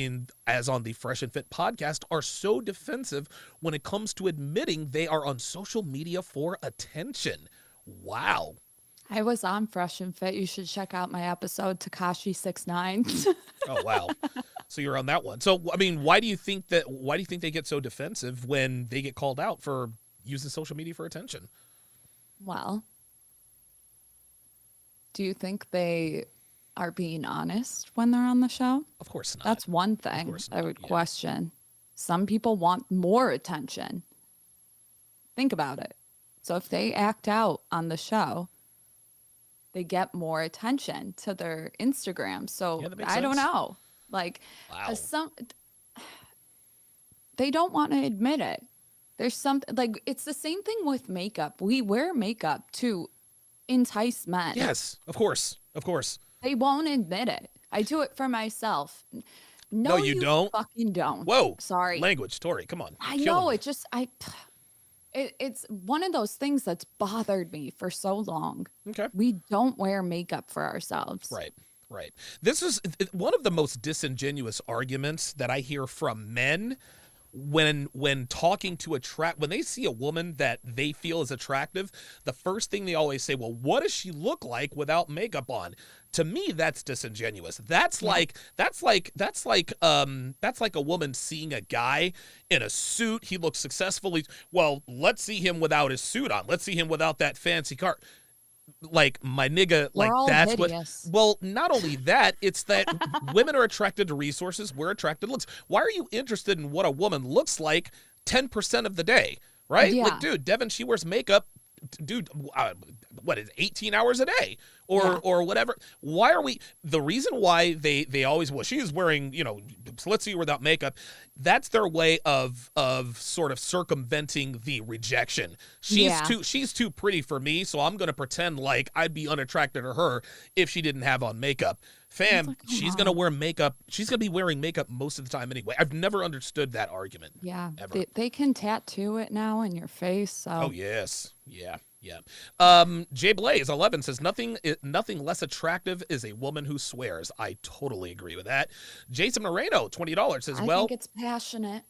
on the Fresh and Fit podcast, are so defensive when it comes to admitting they are on social media for attention? Wow. I was on Fresh and Fit. You should check out my episode, Takashi 69. Oh, wow. So you're on that one. So, I mean, why do you think they get so defensive when they get called out for using social media for attention? Well, do you think they are being honest when they're on the show? Of course not. That's one thing I would question. Some people want more attention. Think about it. So if they act out on the show, they get more attention to their Instagram. So I don't know. Like, they don't want to admit it. There's something like it's the same thing with makeup. We wear makeup to entice men. Yes, of course. They won't admit it. I do it for myself. No, you don't. Fucking don't. Whoa. Sorry. Language, Tori. Come on. I know. It's one of those things that's bothered me for so long. Okay. We don't wear makeup for ourselves. Right. This is one of the most disingenuous arguments that I hear from men when talking to when they see a woman that they feel is attractive. The first thing they always say, well, what does she look like without makeup on? To me, that's disingenuous. That's like a woman seeing a guy in a suit. He looks successful. Well, let's see him without his suit on. Let's see him without that fancy car. like my nigga, We're like all that's hideous. what. Well, not only that, it's that women are attracted to resources. We're attracted to looks. Why are you interested in what a woman looks like 10% of the day? Right? Yeah. Like, dude, Devin, she wears makeup. Dude, what is 18 hours a day or whatever? Why are we? The reason why they always, well, she is wearing, so let's see her without makeup. That's their way of sort of circumventing the rejection. She's too pretty for me, so I'm gonna pretend like I'd be unattracted to her if she didn't have on makeup. Fam, like, she's gonna wear makeup. She's gonna be wearing makeup most of the time anyway. I've never understood that argument. Yeah, ever. they can tattoo it now in your face. So. Oh yes, yeah. Jay Blaze 11 says nothing less attractive is a woman who swears. I totally agree with that. Jason Moreno $20 says, I think it's passionate.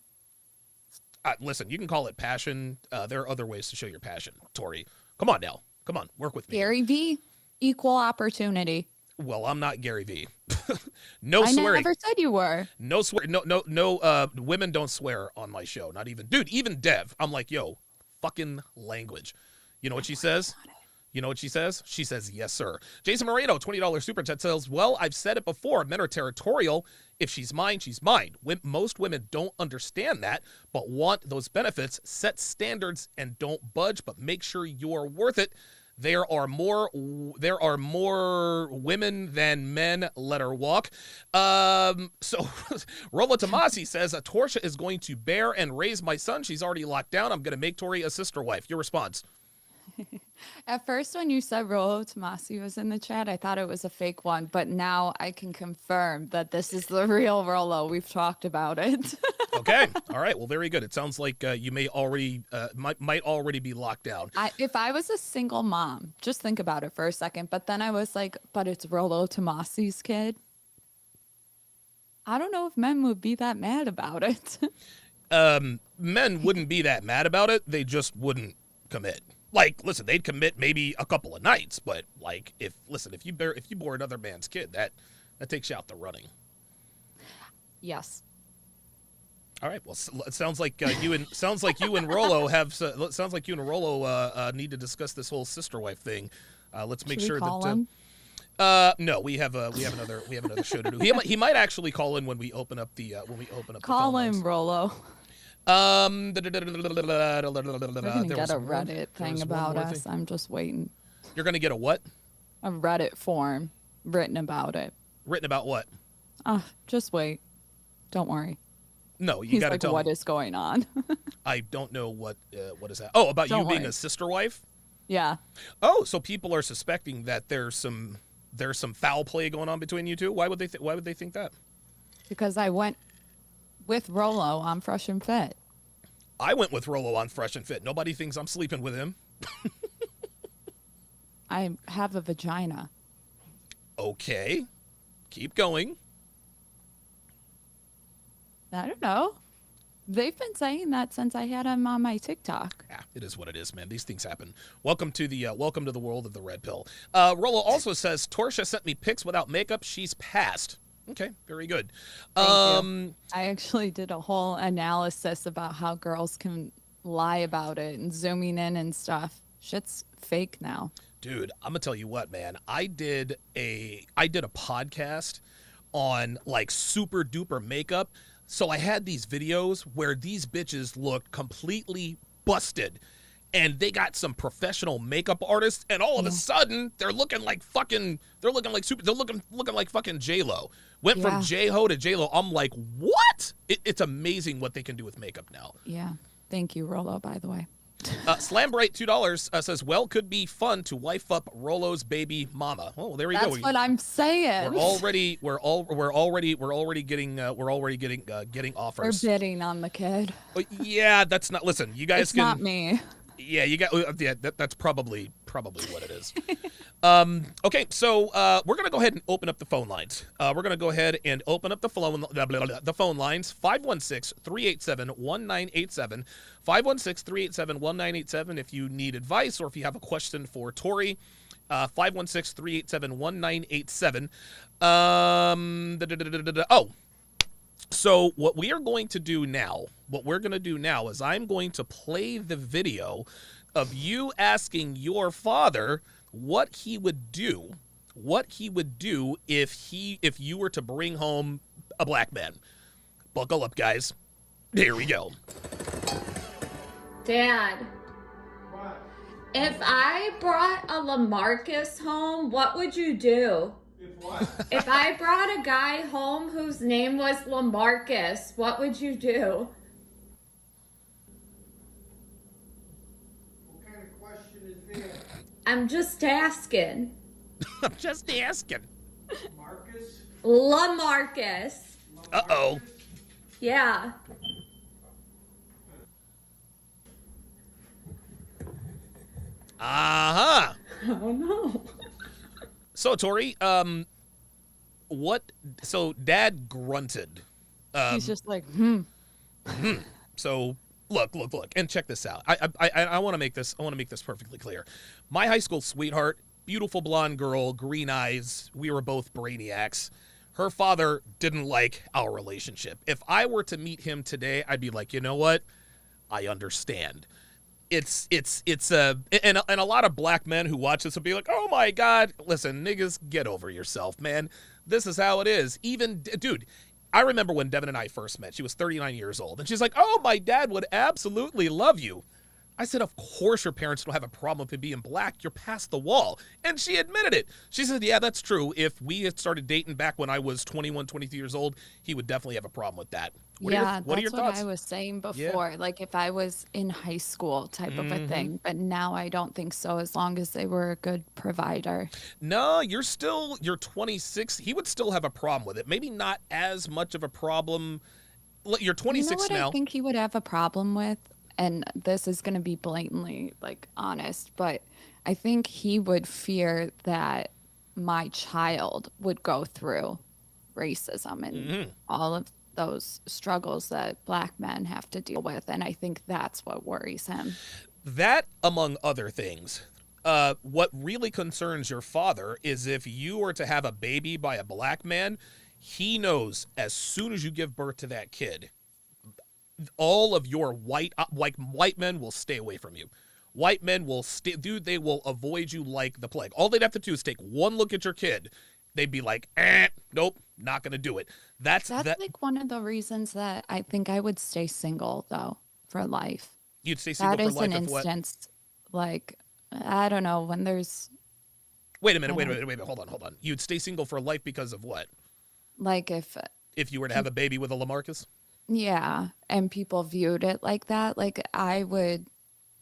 Listen, you can call it passion. There are other ways to show your passion. Tori, come on now, come on, work with me. Gary V, equal opportunity. Well, I'm not Gary V. No swearing. I never said you were. No swear. No. Women don't swear on my show. Not even, dude. Even Dev. I'm like, yo, fucking language. You know what she says? You know what she says? She says, yes, sir. Jason Moreno, $20 super chat says, well, I've said it before. Men are territorial. If she's mine, she's mine. Most women don't understand that, but want those benefits. Set standards and don't budge, but make sure you're worth it. There are more women than men. Let her walk. So Rolo Tomasi says, Torsha is going to bear and raise my son. She's already locked down. I'm going to make Tori a sister wife. Your response? At first, when you said Rolo Tomasi was in the chat, I thought it was a fake one, but now I can confirm that this is the real Rolo. We've talked about it. Okay. All right. Well, very good. It sounds like you may already might already be locked down. If I was a single mom, just think about it for a second. But then I was like, but it's Rolo Tomasi's kid. I don't know if men would be that mad about it. Men wouldn't be that mad about it. They just wouldn't commit. Like, listen, they'd commit maybe a couple of nights, but like, if you bore another man's kid, that takes you out the running. Yes. All right. Well, it sounds like you and Rolo need to discuss this whole sister wife thing. Let's make sure that. No, we have another show to do. He might actually call in when we open up the call the phone him lines. Rolo. We're gonna get a Reddit thing about us. I'm just waiting. You're gonna get a what? A Reddit form written about it. Written about what? Just wait. Don't worry. No, you He's gotta like, tell what me. is going on? I don't know what is that. Oh, about Don't you being worry. a sister wife? Yeah. Oh, so people are suspecting that there's some foul play going on between you two? Why would they think that? Because I went with Rolo on Fresh and Fit. I went with Rolo on Fresh and Fit. Nobody thinks I'm sleeping with him. I have a vagina. Okay. Keep going. I don't know. They've been saying that since I had him on my TikTok. Yeah, it is what it is, man. These things happen. Welcome to the world of the red pill. Rolo also says, Torsha sent me pics without makeup. She's passed. Okay, very good. Thank you. I actually did a whole analysis about how girls can lie about it and zooming in and stuff. Shit's fake now. Dude, I'm gonna tell you what, man. I did a podcast on like super duper makeup. So I had these videos where these bitches looked completely busted. And they got some professional makeup artists, and all of a sudden they're looking like fucking J-Lo. Went from J-Ho to J-Lo. I'm like, what? It's amazing what they can do with makeup now. Yeah. Thank you, Rolo, by the way. Slambright $2 says, well, could be fun to wife up Rolo's baby mama. Oh, there we go. That's what I'm saying. We're already getting offers. We're bidding on the kid. Yeah, that's not. Listen, you guys it's can. Not me. Yeah, you got. Yeah, that's probably what it is. Okay, so we're gonna go ahead and open up the phone lines. We're gonna go ahead and open up the phone lines. 516-387-1987. 516-387-1987. If you need advice or if you have a question for Tori. 516-387-1987. So what we're going to do now is I'm going to play the video of you asking your father what he would do if you were to bring home a black man. Buckle up, guys. Here we go. Dad. What? If I brought a LaMarcus home, what would you do? If what? If I brought a guy home whose name was LaMarcus, what would you do? What kind of question is that? I'm just asking. I'm just asking. Marcus? LaMarcus. Uh-oh. Yeah. Uh-huh. Oh no. So, Tori, so Dad grunted. He's just like, So look, and check this out. I want to make this perfectly clear. My high school sweetheart, beautiful blonde girl, green eyes. We were both brainiacs. Her father didn't like our relationship. If I were to meet him today, I'd be like, you know what? I understand. It's and a lot of black men who watch this will be like, oh my God, listen, niggas, get over yourself, man. This is how it is. Even, dude, I remember when Devin and I first met, she was 39 years old, and she's like, oh, my dad would absolutely love you. I said, of course your parents don't have a problem with him being black. You're past the wall. And she admitted it. She said, yeah, that's true. If we had started dating back when I was 21, 22 years old, he would definitely have a problem with that. What are your thoughts? What I was saying before. Yeah. Like if I was in high school type of a thing. But now I don't think so, as long as they were a good provider. No, you're 26. He would still have a problem with it. Maybe not as much of a problem. You're 26 you know what now. I think he would have a problem with? And this is going to be blatantly like honest, but I think he would fear that my child would go through racism and all of those struggles that black men have to deal with. And I think that's what worries him. That, among other things, what really concerns your father is if you were to have a baby by a black man, he knows as soon as you give birth to that kid, all of your white men will stay away from you. White men will they will avoid you like the plague. All they'd have to do is take one look at your kid. They'd be like, nope, not going to do it. That's like one of the reasons that I think I would stay single, though, for life. You'd stay single for life. That is an instance, like, I don't know, when there's... Wait a minute, hold on. You'd stay single for life because of what? Like if you were to have a baby with a LaMarcus? Yeah, and people viewed it like that. Like I would,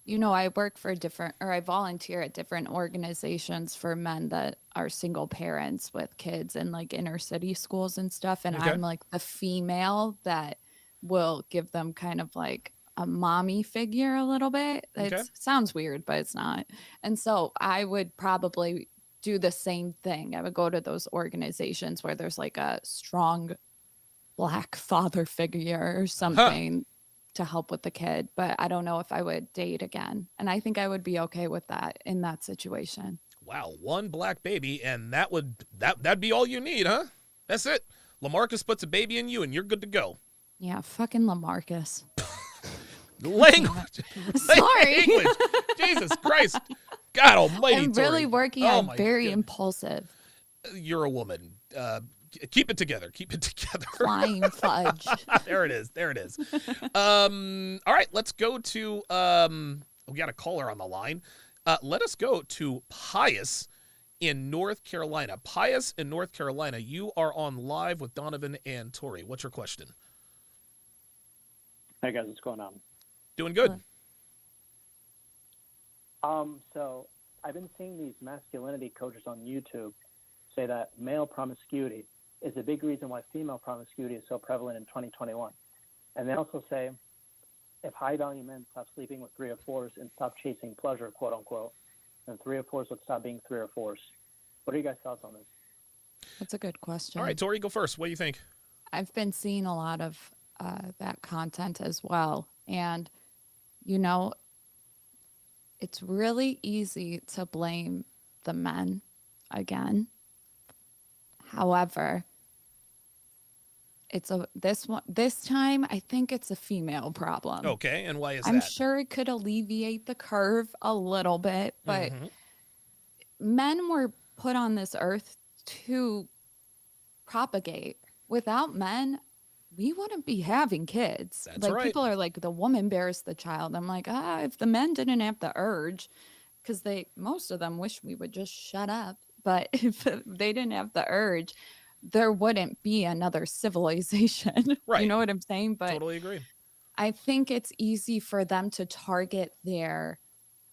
I work for I volunteer at different organizations for men that are single parents with kids in like inner city schools and stuff. And I'm like the female that will give them kind of like a mommy figure a little bit. It sounds weird, but it's not. And so I would probably do the same thing. I would go to those organizations where there's like a strong black father figure or something to help with the kid, but I don't know if I would date again. And I think I would be okay with that in that situation. Wow, one black baby, and that'd be all you need, huh? That's it. LaMarcus puts a baby in you, and you're good to go. Yeah, fucking LaMarcus. Language. Sorry. English. Jesus Christ. God almighty. I'm really working. I'm very impulsive. You're a woman. Keep it together. Flying fudge. There it is. All right, let's go to, we got a caller on the line. Let us go to Pius in North Carolina. Pius in North Carolina, you are on live with Donovan and Tori. What's your question? Hey guys, what's going on? Doing good. So I've been seeing these masculinity coaches on YouTube say that male promiscuity is a big reason why female promiscuity is so prevalent in 2021. And they also say if high-value men stop sleeping with 3 or 4s and stop chasing pleasure, quote unquote, then 3 or 4s would stop being 3 or 4s. What are you guys' thoughts on this? That's a good question. All right, Tori, go first. What do you think? I've been seeing a lot of that content as well. And, it's really easy to blame the men again. However, this time I think it's a female problem. Okay, and why is that? I'm sure it could alleviate the curve a little bit, but men were put on this earth to propagate. Without men, we wouldn't be having kids. That's Like right. people are like, the woman bears the child. I'm like, if the men didn't have the urge, because most of them wish we would just shut up. But if they didn't have the urge, there wouldn't be another civilization. Right. You know what I'm saying? But Totally agree. I think it's easy for them to target their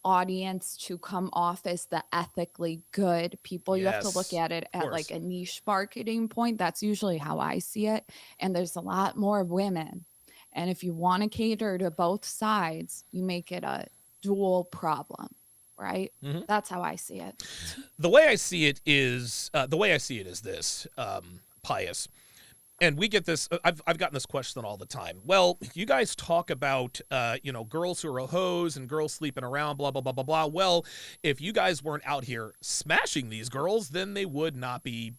audience to come off as the ethically good people. You have to look Yes, at it of at like course. a niche marketing point. That's usually how I see it. And there's a lot more women. And if you want to cater to both sides, you make it a dual problem, right? Mhm. That's how I see it. The way I see it is this, Pius. And we get this. I've gotten this question all the time. Well, you guys talk about girls who are hoes and girls sleeping around, blah blah blah blah blah. Well, if you guys weren't out here smashing these girls, then they would not be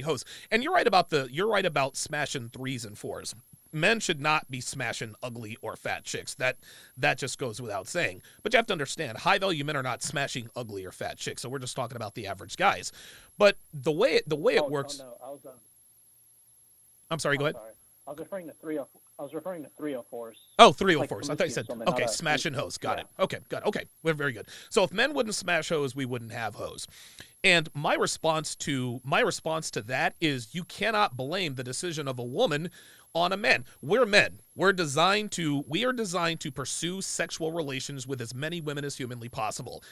hoes. And you're right about smashing 3s and 4s. Men should not be smashing ugly or fat chicks. That just goes without saying. But you have to understand, high value men are not smashing ugly or fat chicks. So we're just talking about the average guys. But the way it works. Oh, no, I'm sorry. Go ahead. sorry. I was referring to 304s. Oh, Like 304s. I thought you said, promiscuous women, okay, not a- smashing hoes. Got yeah. it. Okay, got it. Okay, we're very good. So if men wouldn't smash hoes, we wouldn't have hoes. And my response to that is you cannot blame the decision of a woman on a man. We're men. We are designed to pursue sexual relations with as many women as humanly possible.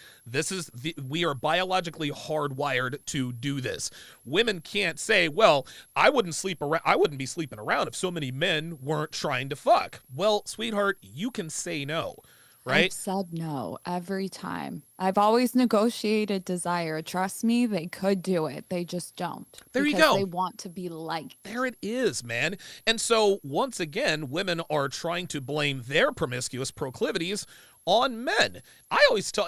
We are biologically hardwired to do this. Women can't say, well, I wouldn't be sleeping around if so many men weren't trying to fuck. Well, sweetheart, you can say no. Right? I've said no every time. I've always negotiated desire. Trust me, they could do it. They just don't. There you because go. They want to be liked. There it is, man. And so once again, women are trying to blame their promiscuous proclivities on men. I always tell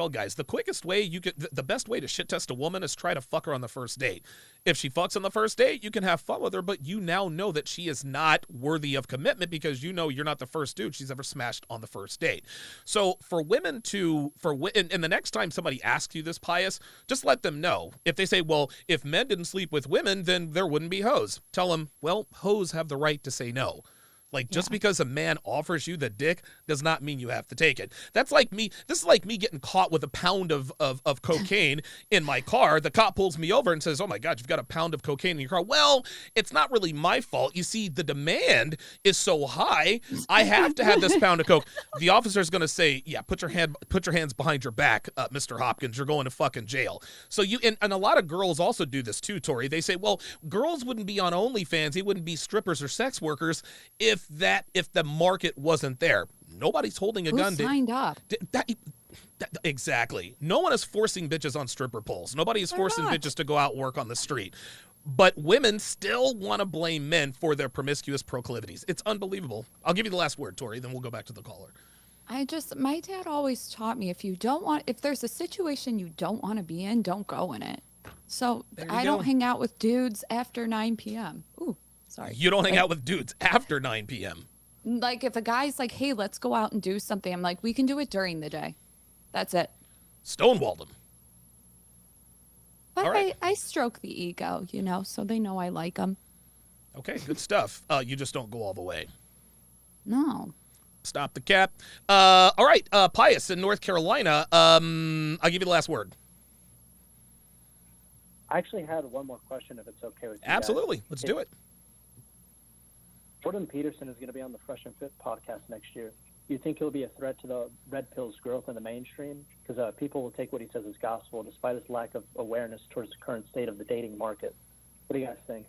guys, the best way to shit test a woman is try to fuck her on the first date. If she fucks on the first date, you can have fun with her, but you now know that she is not worthy of commitment because you know you're not the first dude she's ever smashed on the first date. So for women and the next time somebody asks you this, Pius, just let them know. If they say, well, if men didn't sleep with women, then there wouldn't be hoes. Tell them, well, hoes have the right to say no. Like, just because a man offers you the dick does not mean you have to take it. This is like me getting caught with a pound of cocaine in my car. The cop pulls me over and says, oh my God, you've got a pound of cocaine in your car. Well, it's not really my fault. You see, the demand is so high, I have to have this pound of coke. The officer's going to say, yeah, put your hands behind your back, Mr. Hopkins. You're going to fucking jail. So and a lot of girls also do this too, Tori. They say, well, girls wouldn't be on OnlyFans. They wouldn't be strippers or sex workers if the market wasn't there. Nobody's holding a gun. Who signed up? Exactly. No one is forcing bitches on stripper poles. Nobody is They're forcing not. bitches to go out and work on the street. But women still want to blame men for their promiscuous proclivities. It's unbelievable. I'll give you the last word, Tori, then we'll go back to the caller. My dad always taught me if there's a situation you don't want to be in, don't go in it. So I don't hang out with dudes after 9 p.m. Ooh, sorry. You don't hang out with dudes after 9 p.m. Like if a guy's like, hey, let's go out and do something, I'm like, we can do it during the day. That's it. Stonewalled them. But All right. I stroke the ego, so they know I like them. Okay, good stuff. You just don't go all the way. No. Stop the cap. All right, Pius in North Carolina. I'll give you the last word. I actually had one more question, if it's okay with you. Absolutely. Let's do it. Jordan Peterson is going to be on the Fresh and Fit podcast next year. Do you think he'll be a threat to the red pill's growth in the mainstream? Because people will take what he says as gospel, despite his lack of awareness towards the current state of the dating market. What do you guys think?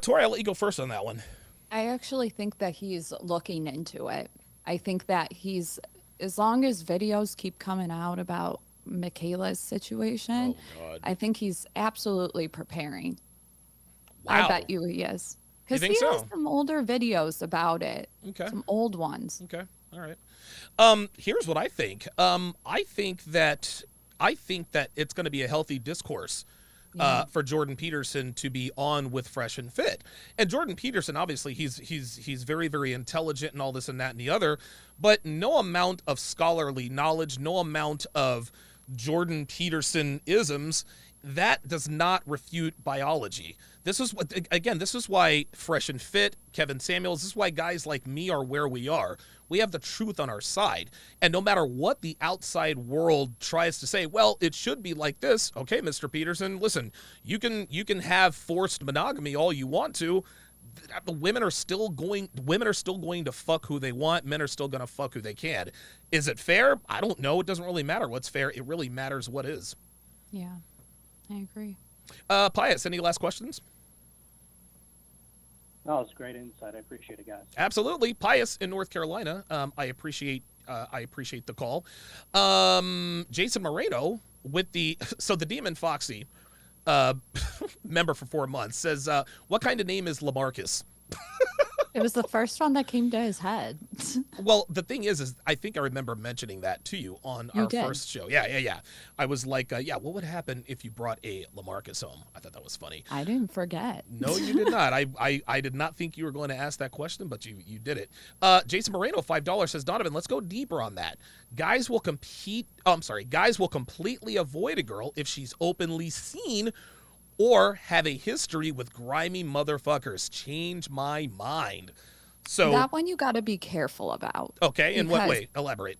Tori, I'll let you go first on that one. I actually think that he's looking into it. I think that as long as videos keep coming out about Michaela's situation, God. I think he's absolutely preparing. Wow. I bet you he is. Because You he think has so? some older videos about it. Okay. Some old ones. Okay. All right. Here's what I think. I think that it's going to be a healthy discourse for Jordan Peterson to be on with Fresh and Fit. And Jordan Peterson, obviously, he's very, very intelligent and all this and that and the other, but no amount of scholarly knowledge, no amount of Jordan Peterson isms, that does not refute biology. This is what, again, this is why Fresh and Fit, Kevin Samuels, this is why guys like me are where we are. We have the truth on our side. And no matter what the outside world tries to say, well, it should be like this. Okay, Mr. Peterson, listen, you can have forced monogamy all you want to. The women are still going to fuck who they want. Men are still going to fuck who they can. Is it fair? I don't know. It doesn't really matter what's fair. It really matters what is. Yeah, I agree. Pius, any last questions? No, it's great insight. I appreciate it, guys. Absolutely. Pius in North Carolina. I appreciate the call. Jason Moreno with the Demon Foxy member for 4 months says, what kind of name is LaMarcus? It was the first one that came to his head. Well, the thing is I think I remember mentioning that to you on our first show. Yeah. I was like, what would happen if you brought a LaMarcus home? I thought that was funny. I didn't forget. No, you did not. I did not think you were going to ask that question, but you did it. Jason Moreno, $5 says, Donovan, let's go deeper on that. Guys will completely avoid a girl if she's openly seen or have a history with grimy motherfuckers. Change my mind. So that one you got to be careful about. Okay, in what way? Elaborate.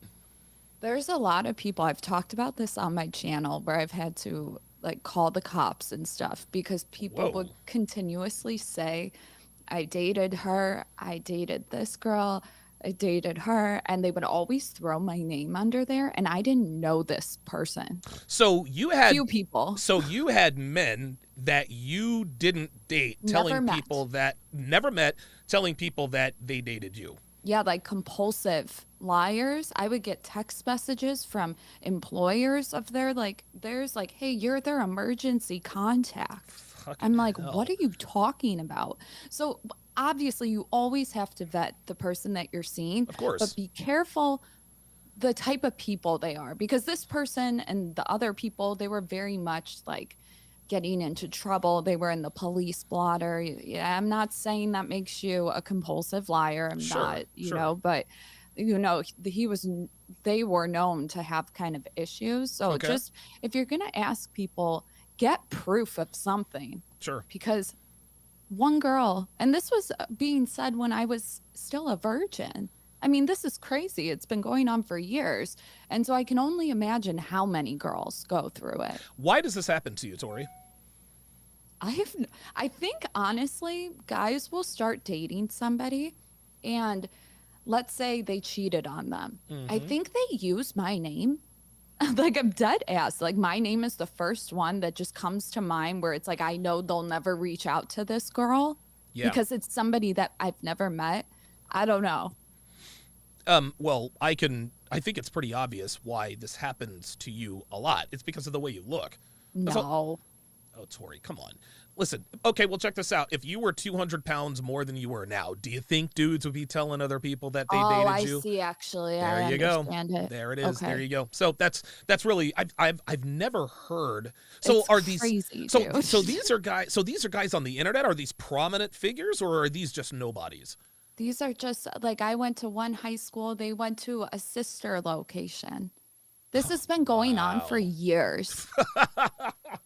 There's a lot of people, I've talked about this on my channel, where I've had to like call the cops and stuff because people would continuously say, I dated her, I dated this girl, I dated her, and they would always throw my name under there, and I didn't know this person. So you had few people. So you had men that you didn't date telling people that never met, telling people that they dated you. Yeah, like compulsive liars. I would get text messages from employers of their hey, you're their emergency contact. I'm like, what are you talking about? So obviously you always have to vet the person that you're seeing. Of course. But be careful the type of people they are, because this person and the other people, they were very much like getting into trouble. They were in the police blotter. Yeah, I'm not saying that makes you a compulsive liar. I'm not, you know, but they were known to have kind of issues. So just, if you're going to ask people, get proof of something. Sure. Because one girl, and this was being said when I was still a virgin. I mean, this is crazy. It's been going on for years. And so I can only imagine how many girls go through it. Why does this happen to you, Tori? I think, honestly, guys will start dating somebody and let's say they cheated on them. Mm-hmm. I think they use my name. Like, I'm dead ass. Like, my name is the first one that just comes to mind where it's like, I know they'll never reach out to this girl because it's somebody that I've never met. I don't know. Well, I think it's pretty obvious why this happens to you a lot. It's because of the way you look. No. Oh, Tori, come on. Listen, okay, well, check this out. If you were 200 pounds more than you are now, do you think dudes would be telling other people that they dated you? Oh, I see, actually. There you go. It. There it is. Okay. There you go. So that's really I've never heard. So it's are these crazy, so dude. so these are guys on the internet? Are these prominent figures or are these just nobodies? These are just like, I went to one high school, they went to a sister location. This has been going on for years.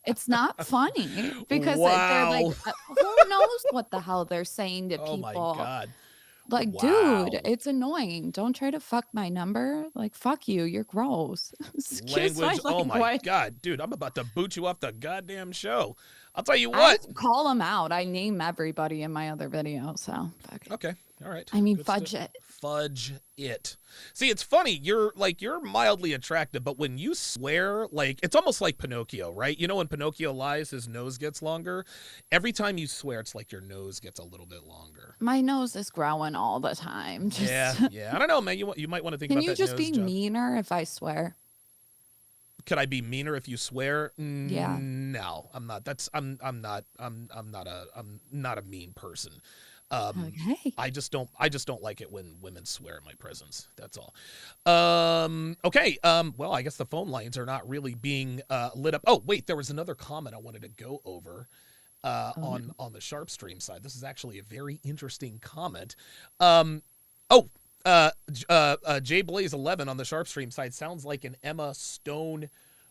It's not funny because they're like, who knows what the hell they're saying to people? Oh my God. Like, dude, it's annoying. Don't try to fuck my number. Like, fuck you. You're gross. Language. Oh my God, dude, I'm about to boot you off the goddamn show. I'll tell you what. I call them out. I name everybody in my other video. So, fuck it. Okay. All right. I mean, Good fudge stuff. it. Fudge it. See, it's funny. You're mildly attractive, but when you swear, like, it's almost like Pinocchio, right? You know, when Pinocchio lies, his nose gets longer. Every time you swear, it's like your nose gets a little bit longer. My nose is growing all the time. Yeah. I don't know, man. You might want to think Can about you that just nose be job. meaner if I swear? Could I be meaner if you swear? Yeah. No, I'm not. I'm not a mean person. Okay. I just don't like it when women swear in my presence. That's all. Okay. Well, I guess the phone lines are not really being lit up. Oh, wait, there was another comment I wanted to go over on the Sharpe stream side. This is actually a very interesting comment. Jay Blaze 11 on the Sharpe stream side sounds like an Emma Stone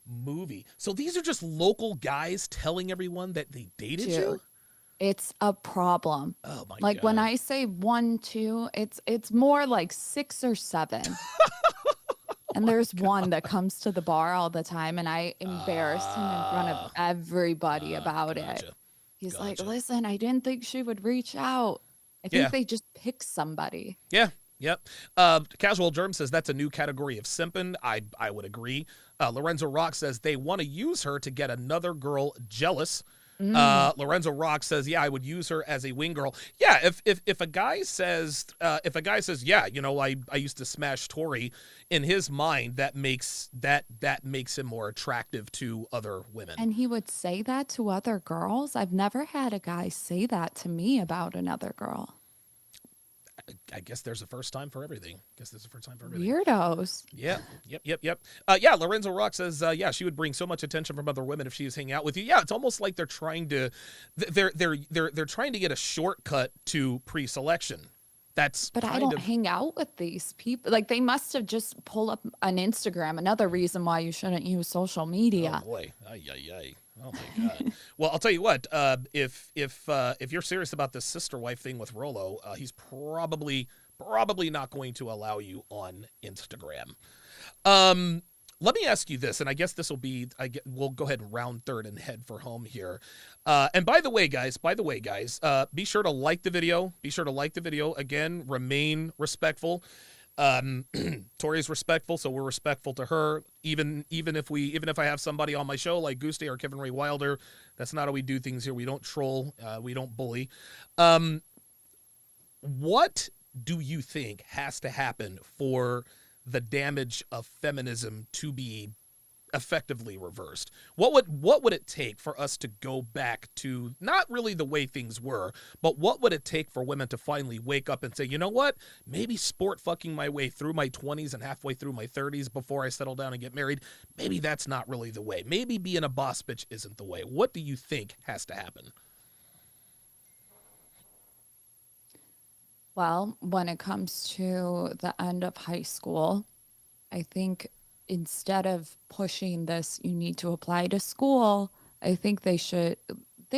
movie. So these are just local guys telling everyone that they dated Dude, you? it's a problem. Oh my Like God. when I say 1, 2, it's more like 6 or 7. And there's one that comes to the bar all the time, and I embarrass him in front of everybody about it. Gotcha. He's like, Gotcha. listen, I didn't think she would reach out. I think Yeah. they just picked somebody. Yeah. Yep. Casual Germ says that's a new category of simping. I would agree. Lorenzo Rock says they want to use her to get another girl jealous. Lorenzo Rock says, yeah, I would use her as a wing girl. Yeah, if a guy says, yeah, you know, I used to smash Tori, in his mind, that makes him more attractive to other women. And he would say that to other girls. I've never had a guy say that to me about another girl. I guess there's a first time for everything. Weirdos. Yeah. Yep. Yeah, Lorenzo Rock says, yeah, she would bring so much attention from other women if she was hanging out with you. Yeah, it's almost like they're trying to they're trying to get a shortcut to pre-selection. But I don't hang out with these people. Like, they must have just pulled up on Instagram. Another reason why you shouldn't use social media. Oh boy. Ay. Oh my God. Well, I'll tell you what, if you're serious about this sister wife thing with Rolo, he's probably not going to allow you on Instagram. Let me ask you this, and I guess this will be, we'll go ahead and round third and head for home here. And by the way, guys, be sure to like the video. Again, remain respectful. Tori's respectful, so we're respectful to her. Even if I have somebody on my show like Guste or Kevin Ray Wilder, that's not how we do things here. We don't troll, we don't bully. What do you think has to happen for the damage of feminism to be effectively reversed? What would it take for us to go back to not really the way things were, but what would it take for women to finally wake up and say, you know what, maybe sport fucking my way through my 20s and halfway through my 30s before I settle down and get married, maybe that's not really the way. Maybe being a boss bitch isn't the way. What do you think has to happen? Well, when it comes to the end of high school, I think instead of pushing this, you need to apply to school. I think they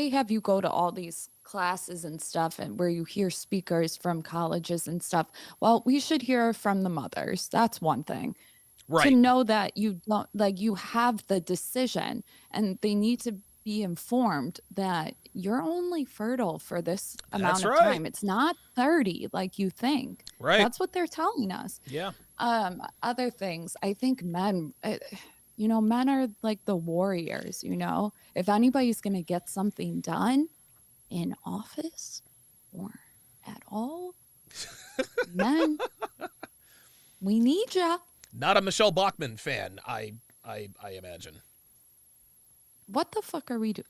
have you go to all these classes and stuff, and where you hear speakers from colleges and stuff. Well, we should hear from the mothers. That's one thing. Right. To know that you don't, like, you have the decision, and they need to be informed that you're only fertile for this amount of time. It's not 30 like you think. Right. That's what they're telling us. Yeah. Other things, I think men are like the warriors. If anybody's going to get something done in office or at all, men, we need ya. Not a Michelle Bachmann fan, I imagine. What the fuck are we doing?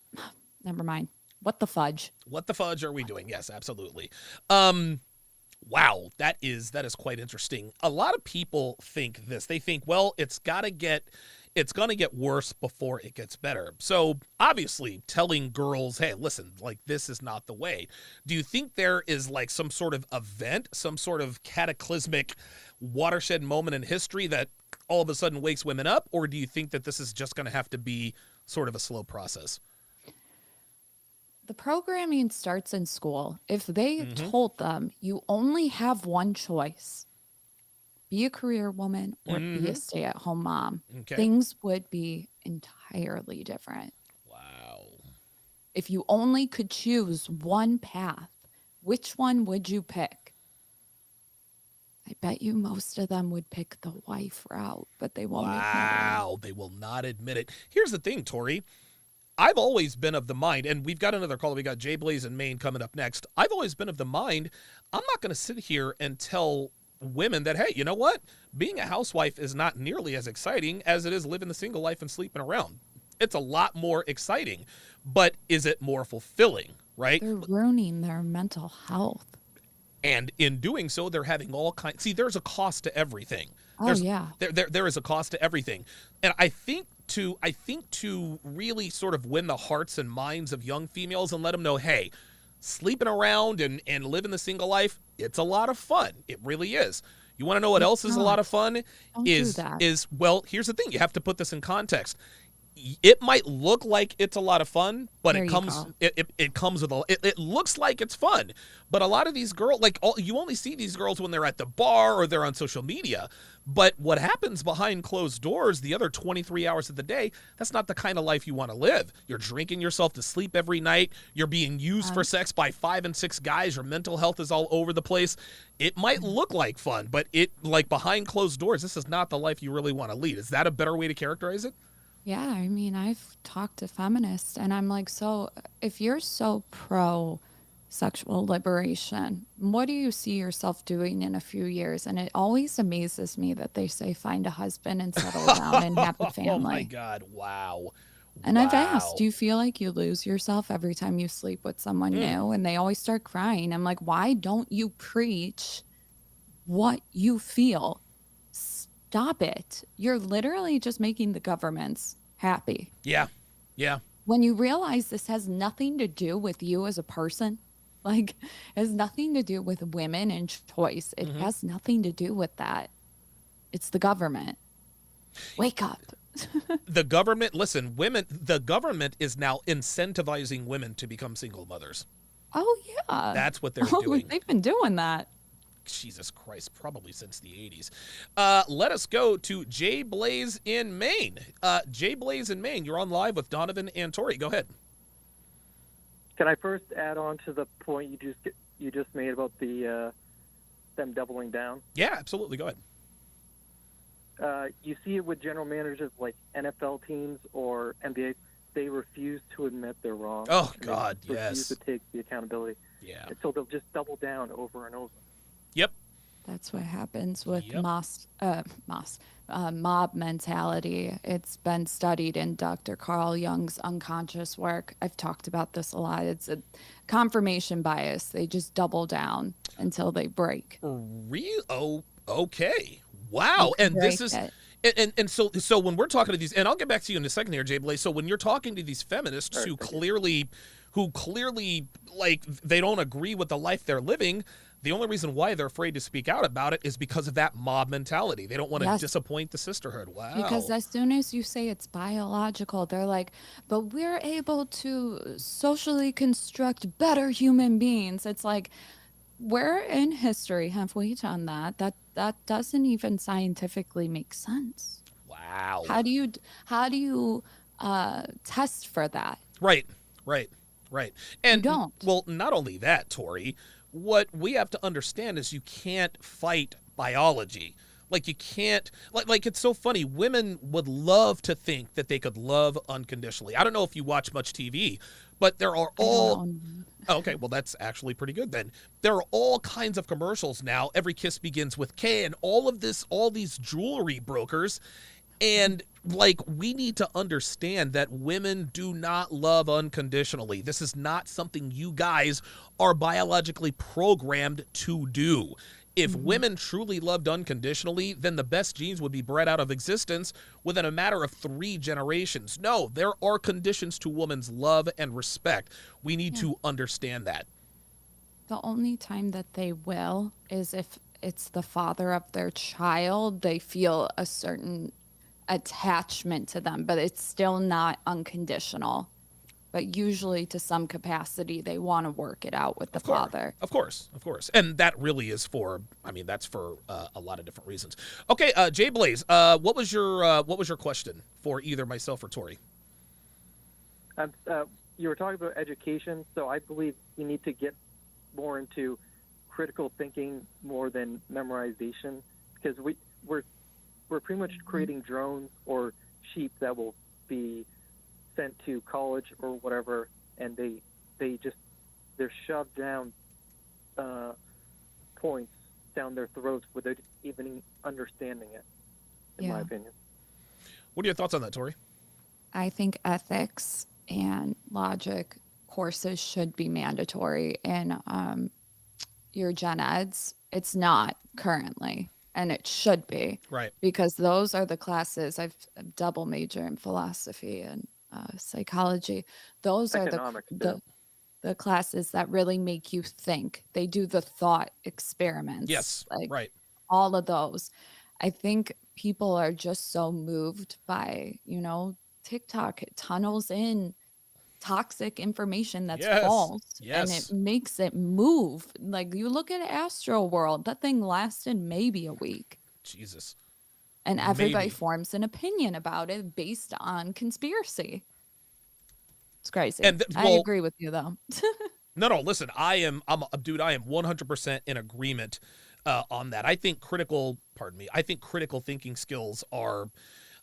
Never mind. What the fudge? What the fudge are we doing? Yes, absolutely. Wow, that is quite interesting. A lot of people think this. They think, well, it's going to get worse before it gets better. So obviously telling girls, hey, listen, like, this is not the way. Do you think there is like some sort of event, some sort of cataclysmic watershed moment in history that all of a sudden wakes women up? Or do you think that this is just going to have to be sort of a slow process? The programming starts in school. If they told them you only have one choice, be a career woman or be a stay-at-home mom, things would be entirely different. Wow. If you only could choose one path, which one would you pick? I bet you most of them would pick the wife route, but they won't admit it. Wow, they will not admit it. Here's the thing, Tori. I've always been of the mind, and we've got another caller. We got Jay Blaze in Maine coming up next. I've always been of the mind, I'm not going to sit here and tell women that, hey, you know what? Being a housewife is not nearly as exciting as it is living the single life and sleeping around. It's a lot more exciting, but is it more fulfilling, right? They're ruining their mental health. And in doing so, they're having all kinds. See, there's a cost to everything. Yeah. There is a cost to everything. And I think to really sort of win the hearts and minds of young females and let them know, hey, sleeping around and living the single life, it's a lot of fun. It really is. You want to know what else is a lot of fun? Don't do that. Well, here's the thing. You have to put this in context. it might look like it's a lot of fun, but There it you comes go. it comes with it looks like it's fun, but a lot of these girls, you only see these girls when they're at the bar or they're on social media. But what happens behind closed doors, the other 23 hours of the day, that's not the kind of life you want to live. You're drinking yourself to sleep every night. You're being used for sex by 5 and 6 guys. Your mental health is all over the place. It might look like fun, but behind closed doors, this is not the life you really want to lead. Is that a better way to characterize it? Yeah, I mean, I've talked to feminists and I'm like, so if you're so pro sexual liberation, what do you see yourself doing in a few years? And it always amazes me that they say find a husband and settle down and have a Oh my family. God. Wow. And I've asked, Wow. do you feel like you lose yourself every time you sleep with someone Mm. new? And they always start crying. I'm like, why don't you preach what you feel? Stop it. You're literally just making the governments happy. Yeah. Yeah. When you realize this has nothing to do with you as a person, like, it has nothing to do with women and choice. It has nothing to do with that. It's the government. Wake up. The government, listen, the government is now incentivizing women to become single mothers. Oh, yeah. That's what they're Oh, doing. they've been doing that. Jesus Christ, probably since the 80s. Let us go to Jay Blaze in Maine. Jay Blaze in Maine, you're on live with Donovan and Tori. Go ahead. Can I first add on to the point you just made about the them doubling down? Yeah, absolutely. Go ahead. You see it with general managers like NFL teams or NBA. They refuse to admit they're wrong. Oh, and God, they refuse yes. to take the accountability. Yeah. And so they'll just double down over and over. Yep. That's what happens with Yep. mob mentality. It's been studied in Dr. Carl Jung's unconscious work. I've talked about this a lot. It's a confirmation bias. They just double down until they break. Oh, okay. Wow. And this break is it. and so when we're talking to these, and I'll get back to you in a second here, Jay Blaze. So when you're talking to these feminists who clearly like they don't agree with the life they're living, the only reason why they're afraid to speak out about it is because of that mob mentality. They don't want to Yes. disappoint the sisterhood. Wow. Because as soon as you say it's biological, they're like, but we're able to socially construct better human beings. It's like, where in history have we done that? That doesn't even scientifically make sense. Wow. How do you test for that? Right. And don't. Well, not only that, Tori, what we have to understand is you can't fight biology. Like you can't like it's so funny. Women would love to think that they could love unconditionally. I don't know if you watch much TV, but there are all okay, well that's actually pretty good then. There are all kinds of commercials now. Every kiss begins with K and all these jewelry brokers. And like we need to understand that women do not love unconditionally. This is not something you guys are biologically programmed to do. If women truly loved unconditionally, then the best genes would be bred out of existence within a matter of 3 generations. No, there are conditions to women's love and respect. We need to understand that. The only time that they will is if it's the father of their child. They feel a certain attachment to them, but it's still not unconditional. But usually to some capacity, they want to work it out with the father. Of course. And that really is that's for a lot of different reasons. Okay, Jay Blaze, what was your question for either myself or Tori? You were talking about education, so I believe you need to get more into critical thinking more than memorization, because we're pretty much creating drones or sheep that will be sent to college or whatever, and they're shoved down points down their throats without even understanding it, in my opinion. What are your thoughts on that, Tori? I think ethics and logic courses should be mandatory in your gen eds. It's not currently, and it should be. Right. Because those are the classes. I've double major in philosophy and psychology. Those are the classes that really make you think. They do the thought experiments. Yes, right. All of those. I think people are just so moved by, TikTok tunnels in toxic information that's Yes. false and it Yes. makes it move. Like you look at Astro World, that thing lasted maybe a week. Jesus. And everybody Maybe. forms an opinion about it based on conspiracy. It's crazy. And I agree with you though. No, listen, I'm 100% in agreement on that. I think critical thinking skills are,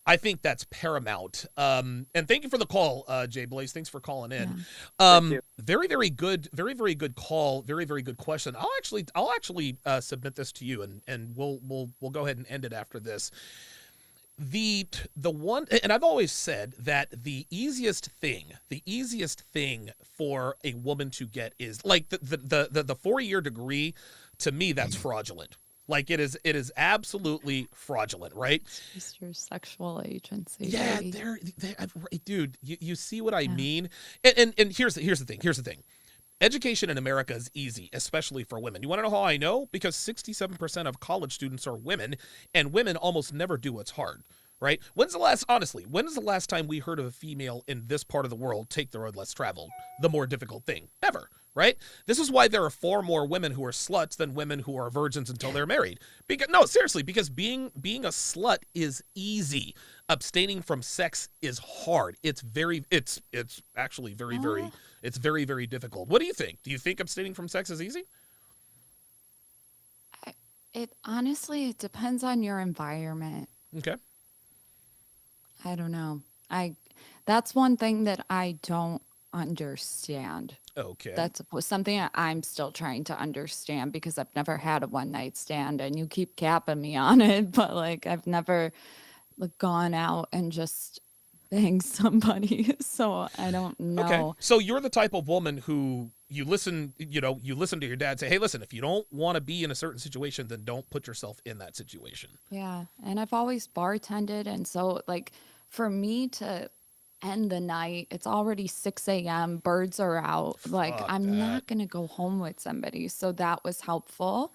I think that's paramount. And thank you for the call, Jay Blaze. Thanks for calling in. Thank you. Very, very good call. Very, very good question. I'll actually submit this to you, and we'll go ahead and end it after this. The one, and I've always said that the easiest thing for a woman to get is like the 4-year degree. To me, that's fraudulent. Like it is absolutely fraudulent, right? It's your sexual agency. Yeah, baby. dude, you see what I mean? And here's the thing. Education in America is easy, especially for women. You want to know how I know? Because 67% of college students are women, and women almost never do what's hard, right? When is the last time we heard of a female in this part of the world take the road less traveled, the more difficult thing ever, right? This is why there are far more women who are sluts than women who are virgins until they're married. Because being a slut is easy. Abstaining from sex is hard. It's actually very, very difficult. What do you think? Do you think abstaining from sex is easy? It honestly, it depends on your environment. Okay. I don't know. That's one thing that I don't understand. Okay. That's something I'm still trying to understand because I've never had a one night stand and you keep capping me on it, but like I've never gone out and just banged somebody. So I don't know. Okay. So you're the type of woman who you listen to your dad say, hey, listen, if you don't want to be in a certain situation, then don't put yourself in that situation. Yeah. And I've always bartended. And so like for me to end the night, it's already 6 a.m. Birds are out. Like I'm not going to go home with somebody. So that was helpful.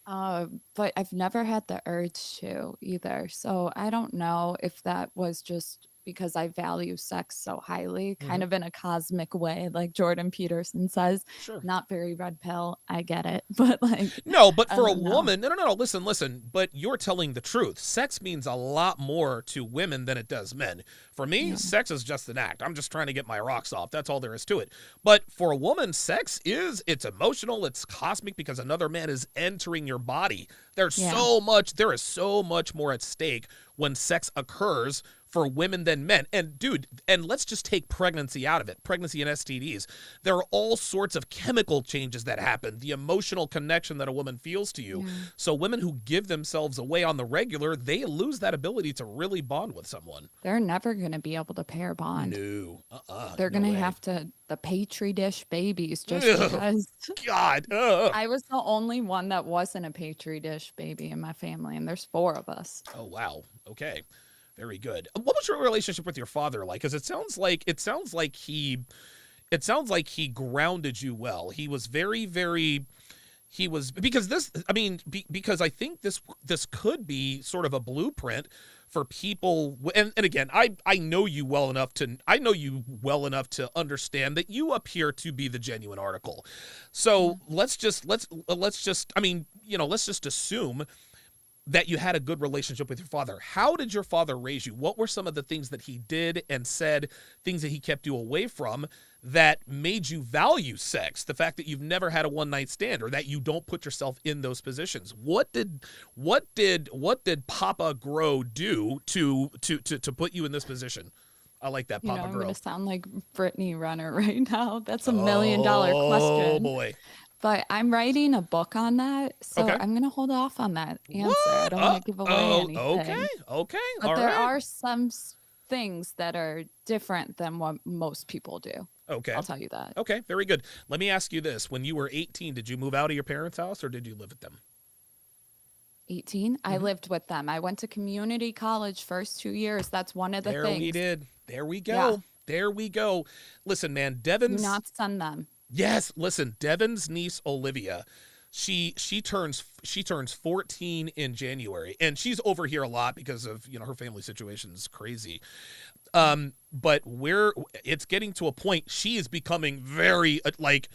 But I've never had the urge to either. So I don't know if that was just because I value sex so highly, kind of in a cosmic way, like Jordan Peterson says. Sure. Not very red pill. I get it. But like, no, but for a woman, no, listen. But you're telling the truth. Sex means a lot more to women than it does men. For me, sex is just an act. I'm just trying to get my rocks off. That's all there is to it. But for a woman, it's emotional, it's cosmic because another man is entering your body. There is so much more at stake when sex occurs for women than men. And dude, let's just take pregnancy out of it. Pregnancy and STDs. There are all sorts of chemical changes that happen, the emotional connection that a woman feels to you. So women who give themselves away on the regular, they lose that ability to really bond with someone. They're never going to be able to pair bond. No. They're going to have to, the Petri dish babies, just because. God. I was the only one that wasn't a Petri dish baby in my family, and there's 4 of us. Oh, wow. Okay. Very good. What was your relationship with your father like? Because it sounds like he grounded you well. He was very, very. He was because because I think this could be sort of a blueprint for people. And again, I know you well enough to understand that you appear to be the genuine article. So let's just assume that you had a good relationship with your father. How did your father raise you? What were some of the things that he did and said, things that he kept you away from that made you value sex? The fact that you've never had a one-night stand or that you don't put yourself in those positions. What did Papa Grow do to put you in this position? I like that, Papa Grow. I'm going to sound like Brittany Renner right now. That's $1 million question. Oh boy. But I'm writing a book on that, so I'm going to hold off on that answer. I don't want to give away anything. Okay. But there are some things that are different than what most people do. Okay. I'll tell you that. Okay, very good. Let me ask you this. When you were 18, did you move out of your parents' house or did you live with them? 18? I lived with them. I went to community college first 2 years. That's one of the things. There we did. There we go. Yeah. There we go. Listen, man, Devin's... Do not send them. Yes, listen, Devin's niece, Olivia, she turns 14 in January, and she's over here a lot because of, you know, her family situation is crazy. But it's getting to a point, she is becoming very like,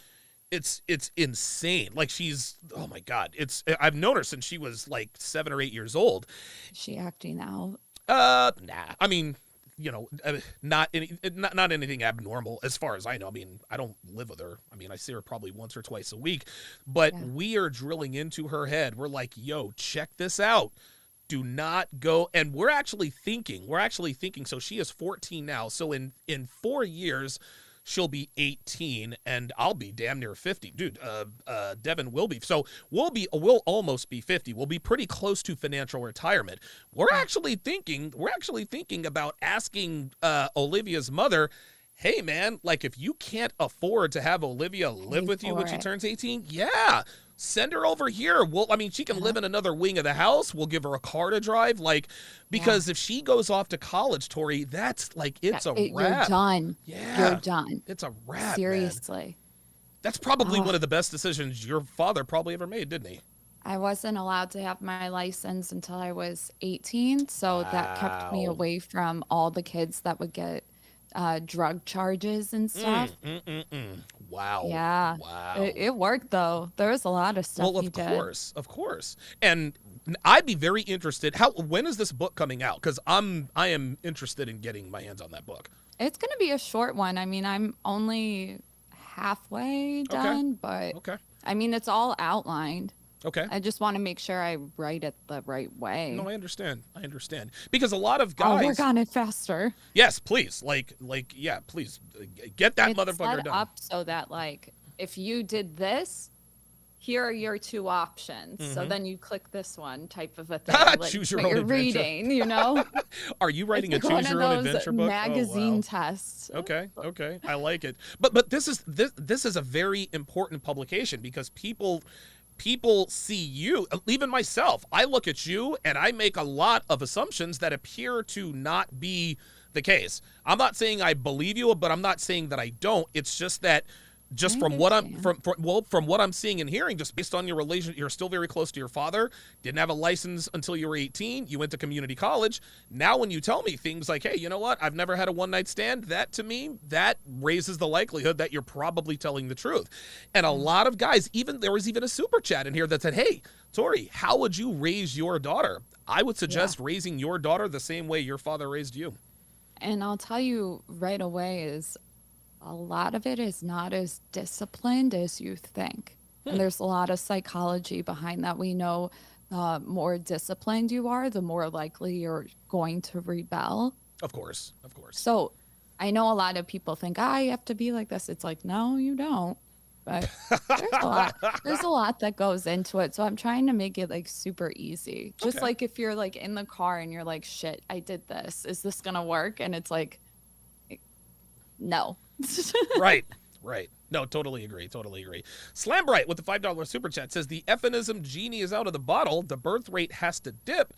it's insane. Like, she's, oh my God, I've known her since she was like 7 or 8 years old. Is she acting out? Nah. I mean, you know, not anything abnormal as far as I know. I mean, I don't live with her. I mean, I see her probably once or twice a week, but we are drilling into her head. We're like, yo, check this out. Do not go. And we're actually thinking, so she is 14 now. So in 4 years, she'll be 18 and I'll be damn near 50. Dude, Devin will be. So we'll almost be 50. We'll be pretty close to financial retirement. We're actually thinking about asking Olivia's mother, hey man, like, if you can't afford to have Olivia live with you when she turns 18, send her over here. She can live in another wing of the house. We'll give her a car to drive. Like, because if she goes off to college, Tori, that's like, it's a wrap. You're done. Yeah. You're done. It's a wrap. Seriously. Man. That's probably one of the best decisions your father probably ever made, didn't he? I wasn't allowed to have my license until I was 18. So that kept me away from all the kids that would get drug charges and stuff. Wow. Yeah. Wow. It worked though. There was a lot of stuff. Well, of course. And I'd be very interested. When is this book coming out? Because I am interested in getting my hands on that book. It's going to be a short one. I mean, I'm only halfway done, but I mean, it's all outlined. Okay. I just want to make sure I write it the right way. No, I understand. Because a lot of guys. I'll work on it faster. Yes, please. Please get that motherfucker set done. up so that, like, if you did this, here are your two options. So then you click this one, type of a thing. Like, Choose your what own you're adventure. reading, you know? Are you writing It's a like choose one your of own those adventure book? magazine tests. Okay. I like it. But this is a very important publication because people see you, even myself. I look at you and I make a lot of assumptions that appear to not be the case. I'm not saying I believe you, but I'm not saying that I don't. It's just that from what I'm seeing and hearing, just based on your relation, you're still very close to your father, didn't have a license until you were 18, you went to community college. Now when you tell me things like, hey, you know what, I've never had a one-night stand, that to me, that raises the likelihood that you're probably telling the truth. And a lot of guys, there was even a super chat in here that said, hey, Tori, how would you raise your daughter? I would suggest raising your daughter the same way your father raised you. And I'll tell you right away is a lot of it is not as disciplined as you think. And there's a lot of psychology behind that. We know the more disciplined you are, the more likely you're going to rebel. Of course. So I know a lot of people think, you have to be like this. It's like, no, you don't. But there's a lot that goes into it. So I'm trying to make it like super easy. Just like if you're like in the car and you're like, shit, I did this. Is this going to work? And it's like, no. Right. No, totally agree. Slam Bright with the $5 super chat says the effinism genie is out of the bottle. The birth rate has to dip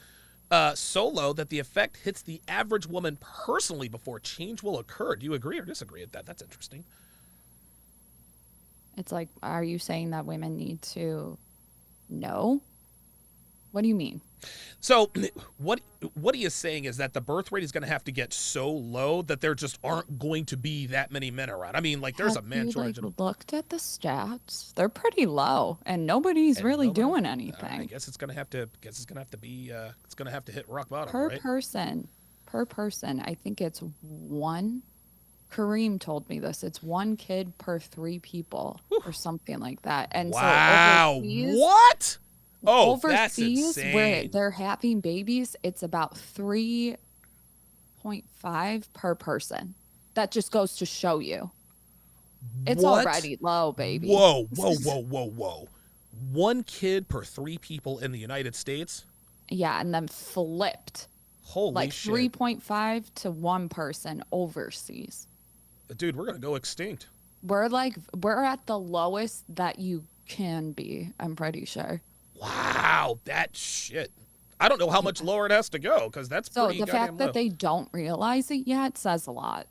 so low that the effect hits the average woman personally before change will occur. Do you agree or disagree with that? That's interesting. It's like, are you saying that women need to know? What do you mean? So what he is saying is that the birth rate is going to have to get so low that there just aren't going to be that many men around. I mean, like, there's a man shortage. Have you looked at the stats? They're pretty low, and nobody's really doing anything. I guess it's going to have to. It's going to have to hit rock bottom. Per right? person. I think it's one. Kareem told me this. It's one kid per 3 people, or something like that. And wow, so overseas, what? Oh, overseas, that's insane. where they're having babies, it's about 3.5 per person. That just goes to show you. It's already low, baby. Whoa. One kid per 3 people in the United States? Yeah, and then flipped. Holy shit. 3.5 to 1 person overseas. Dude, we're going to go extinct. We're at the lowest that you can be, I'm pretty sure. Wow, that shit. I don't know how much lower it has to go because that's pretty So the fact low. that they don't realize it yet says a lot.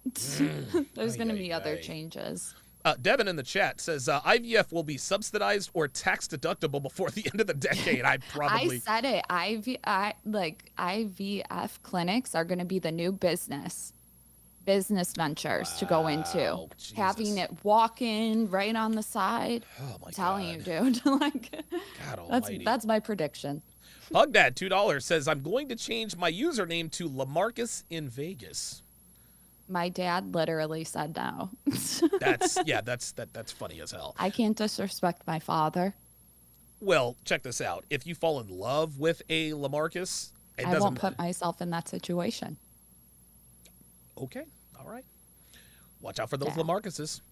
There's going to be other changes. Devin in the chat says IVF will be subsidized or tax deductible before the end of the decade. I said it. IVF clinics are going to be the new business ventures to go into. Jesus. Having it walk in right on the side. Oh my I'm telling God. you, dude. Like, God almighty. that's my prediction. Pugdad $2 says I'm going to change my username to LaMarcus in Vegas. My dad literally said no. That's funny as hell. I can't disrespect my father. Well, check this out. If you fall in love with a LaMarcus, I won't put myself in that situation. Okay, all right. Watch out for those Yeah. LaMarcuses.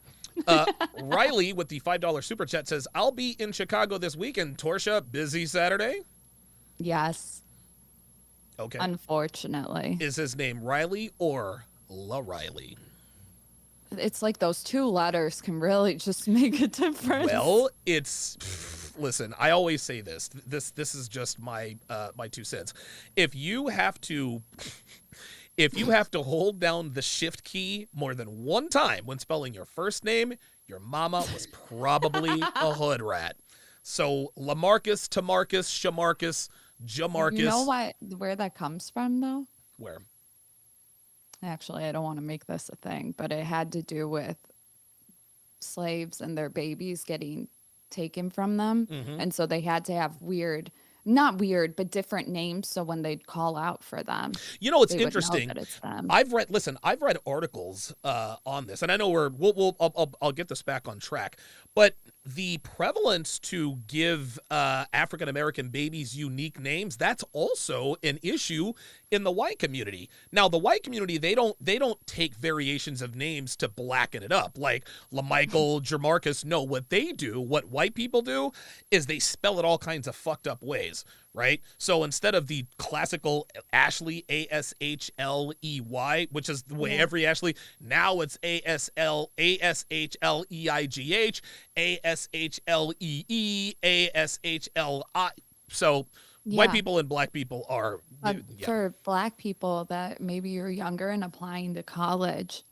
Riley with the $5 super chat says, I'll be in Chicago this weekend. Torsha, busy Saturday? Yes. Okay. Unfortunately. Is his name Riley or La Riley? It's like those two letters can really just make a difference. Well, listen, I always say this. This is just my 2 cents. If you have to hold down the shift key more than one time when spelling your first name, your mama was probably a hood rat. So LaMarcus, Tamarcus, Shamarcus, Jamarcus. You know where that comes from, though? Where? Actually, I don't want to make this a thing, but it had to do with slaves and their babies getting taken from them. Mm-hmm. And so they had to have not weird, but different names. So when they'd call out for them, you know, it's they would know interesting. that it's them. I've read articles on this, and I know I'll get this back on track, but the prevalence to give African American babies unique names, that's also an issue in the white community. Now, the white community, they don't take variations of names to blacken it up, like LaMichael, Jamarcus. No, what white people do is they spell it all kinds of fucked up ways, right? So instead of the classical Ashley, Ashley, which is the way every Ashley, now it's Ashleigh, Ashlee, Ashli. So white people and black people are for black people that maybe you're younger and applying to college,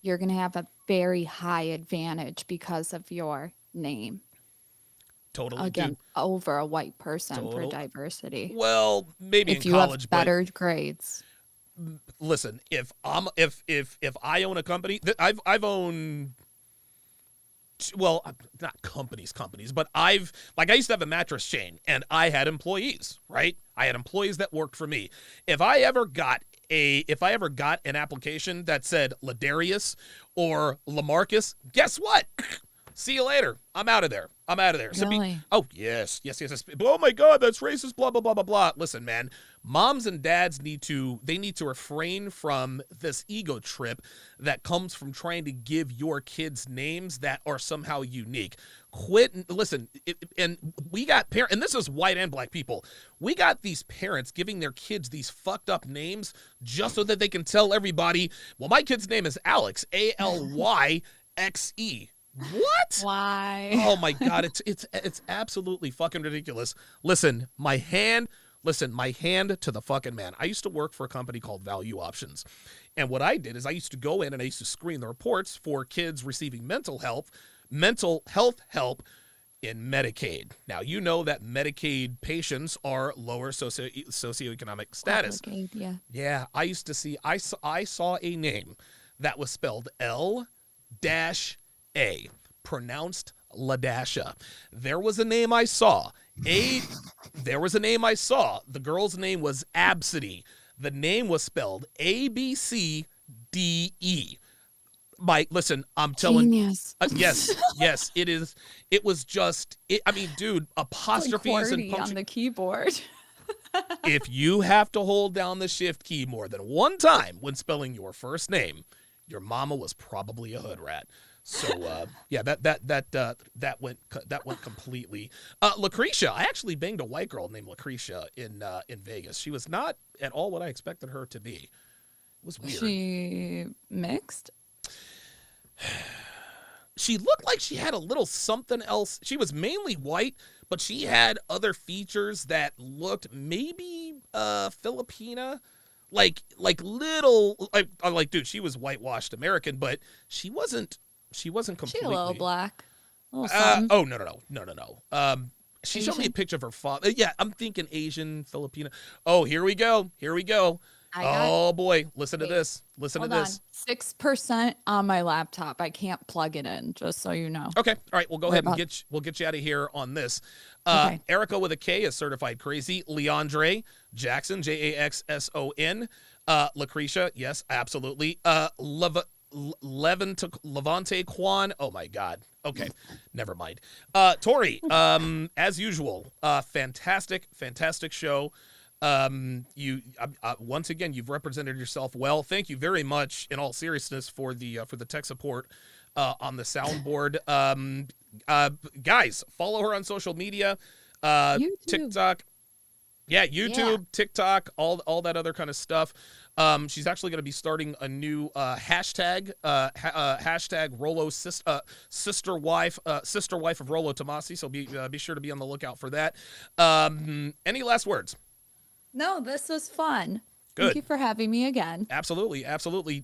you're going to have a very high advantage because of your name. Totally. Again, over a white person for diversity. Well, maybe if in you college, have better grades. Listen, if I own a company, I've owned, well, not companies, but I used to have a mattress chain and I had employees, right? I had employees that worked for me. If I ever got an application that said Ladarius or LaMarcus, guess what? See you later. I'm out of there. So Really? Yes. Oh my God, that's racist, blah, blah, blah, blah, blah. Listen, man, moms and dads need to refrain from this ego trip that comes from trying to give your kids names that are somehow unique. Listen, and we got parents, and this is white and black people. We got these parents giving their kids these fucked up names just so that they can tell everybody, well, my kid's name is Alex, Alyxe. What? Why? Oh my God, it's absolutely fucking ridiculous. Listen, my hand to the fucking man. I used to work for a company called Value Options. And what I did is I used to go in and I used to screen the reports for kids receiving mental health help in Medicaid. Now, you know that Medicaid patients are lower socioeconomic status. Medicaid, yeah. Yeah, I used to see, I saw a name that was spelled L-A, pronounced Ladasha. There was a name I saw. The girl's name was Absidy. The name was spelled A-B-C-D-E. Listen, I'm telling you. Yes, it is. It was just, dude, apostrophes like and on the keyboard. If you have to hold down the shift key more than one time when spelling your first name, your mama was probably a hood rat. So that went completely. Lucretia, I actually banged a white girl named Lucretia in Vegas. She was not at all what I expected her to be. It was weird. She mixed? She looked like she had a little something else. She was mainly white, but she had other features that looked maybe Filipina. Like little, like dude, she was whitewashed American, but she wasn't She wasn't She a completely. little black. A little something. Oh no. She showed me a Asian? picture of her father. Yeah, I'm thinking Asian, Filipino. Oh, here we go. I got Oh boy, listen to Wait, this. Listen Hold to on. this. 6% on my laptop. I can't plug it in, just so you know. Okay, all right. We'll go Worry ahead and about- we'll get you out of here on this. Okay. Erica with a K is certified crazy. Leandre Jackson, Jaxson. Lucretia, yes, absolutely. Levante Quan. Oh my God. Okay, never mind. Tori, as usual, fantastic show. Once again, you've represented yourself well. Thank you very much, in all seriousness, for the tech support on the soundboard. Guys, follow her on social media, YouTube. TikTok. Yeah, YouTube, Yeah. TikTok, all that other kind of stuff. She's actually going to be starting a new hashtag, hashtag Rolo sister wife of Rolo Tomasi. So be sure to be on the lookout for that. Any last words? No, this was fun. Good. Thank you for having me again. Absolutely.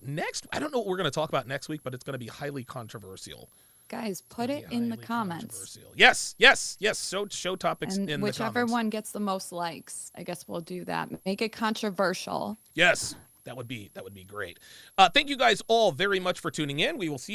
Next, I don't know what we're going to talk about next week, but it's going to be highly controversial. Guys, put it in the comments. Controversial. Yes. Show topics And in the whichever comments. one gets the most likes, I guess we'll do that. Make it controversial. Yes, that would be great. Thank you guys all very much for tuning in. We will see you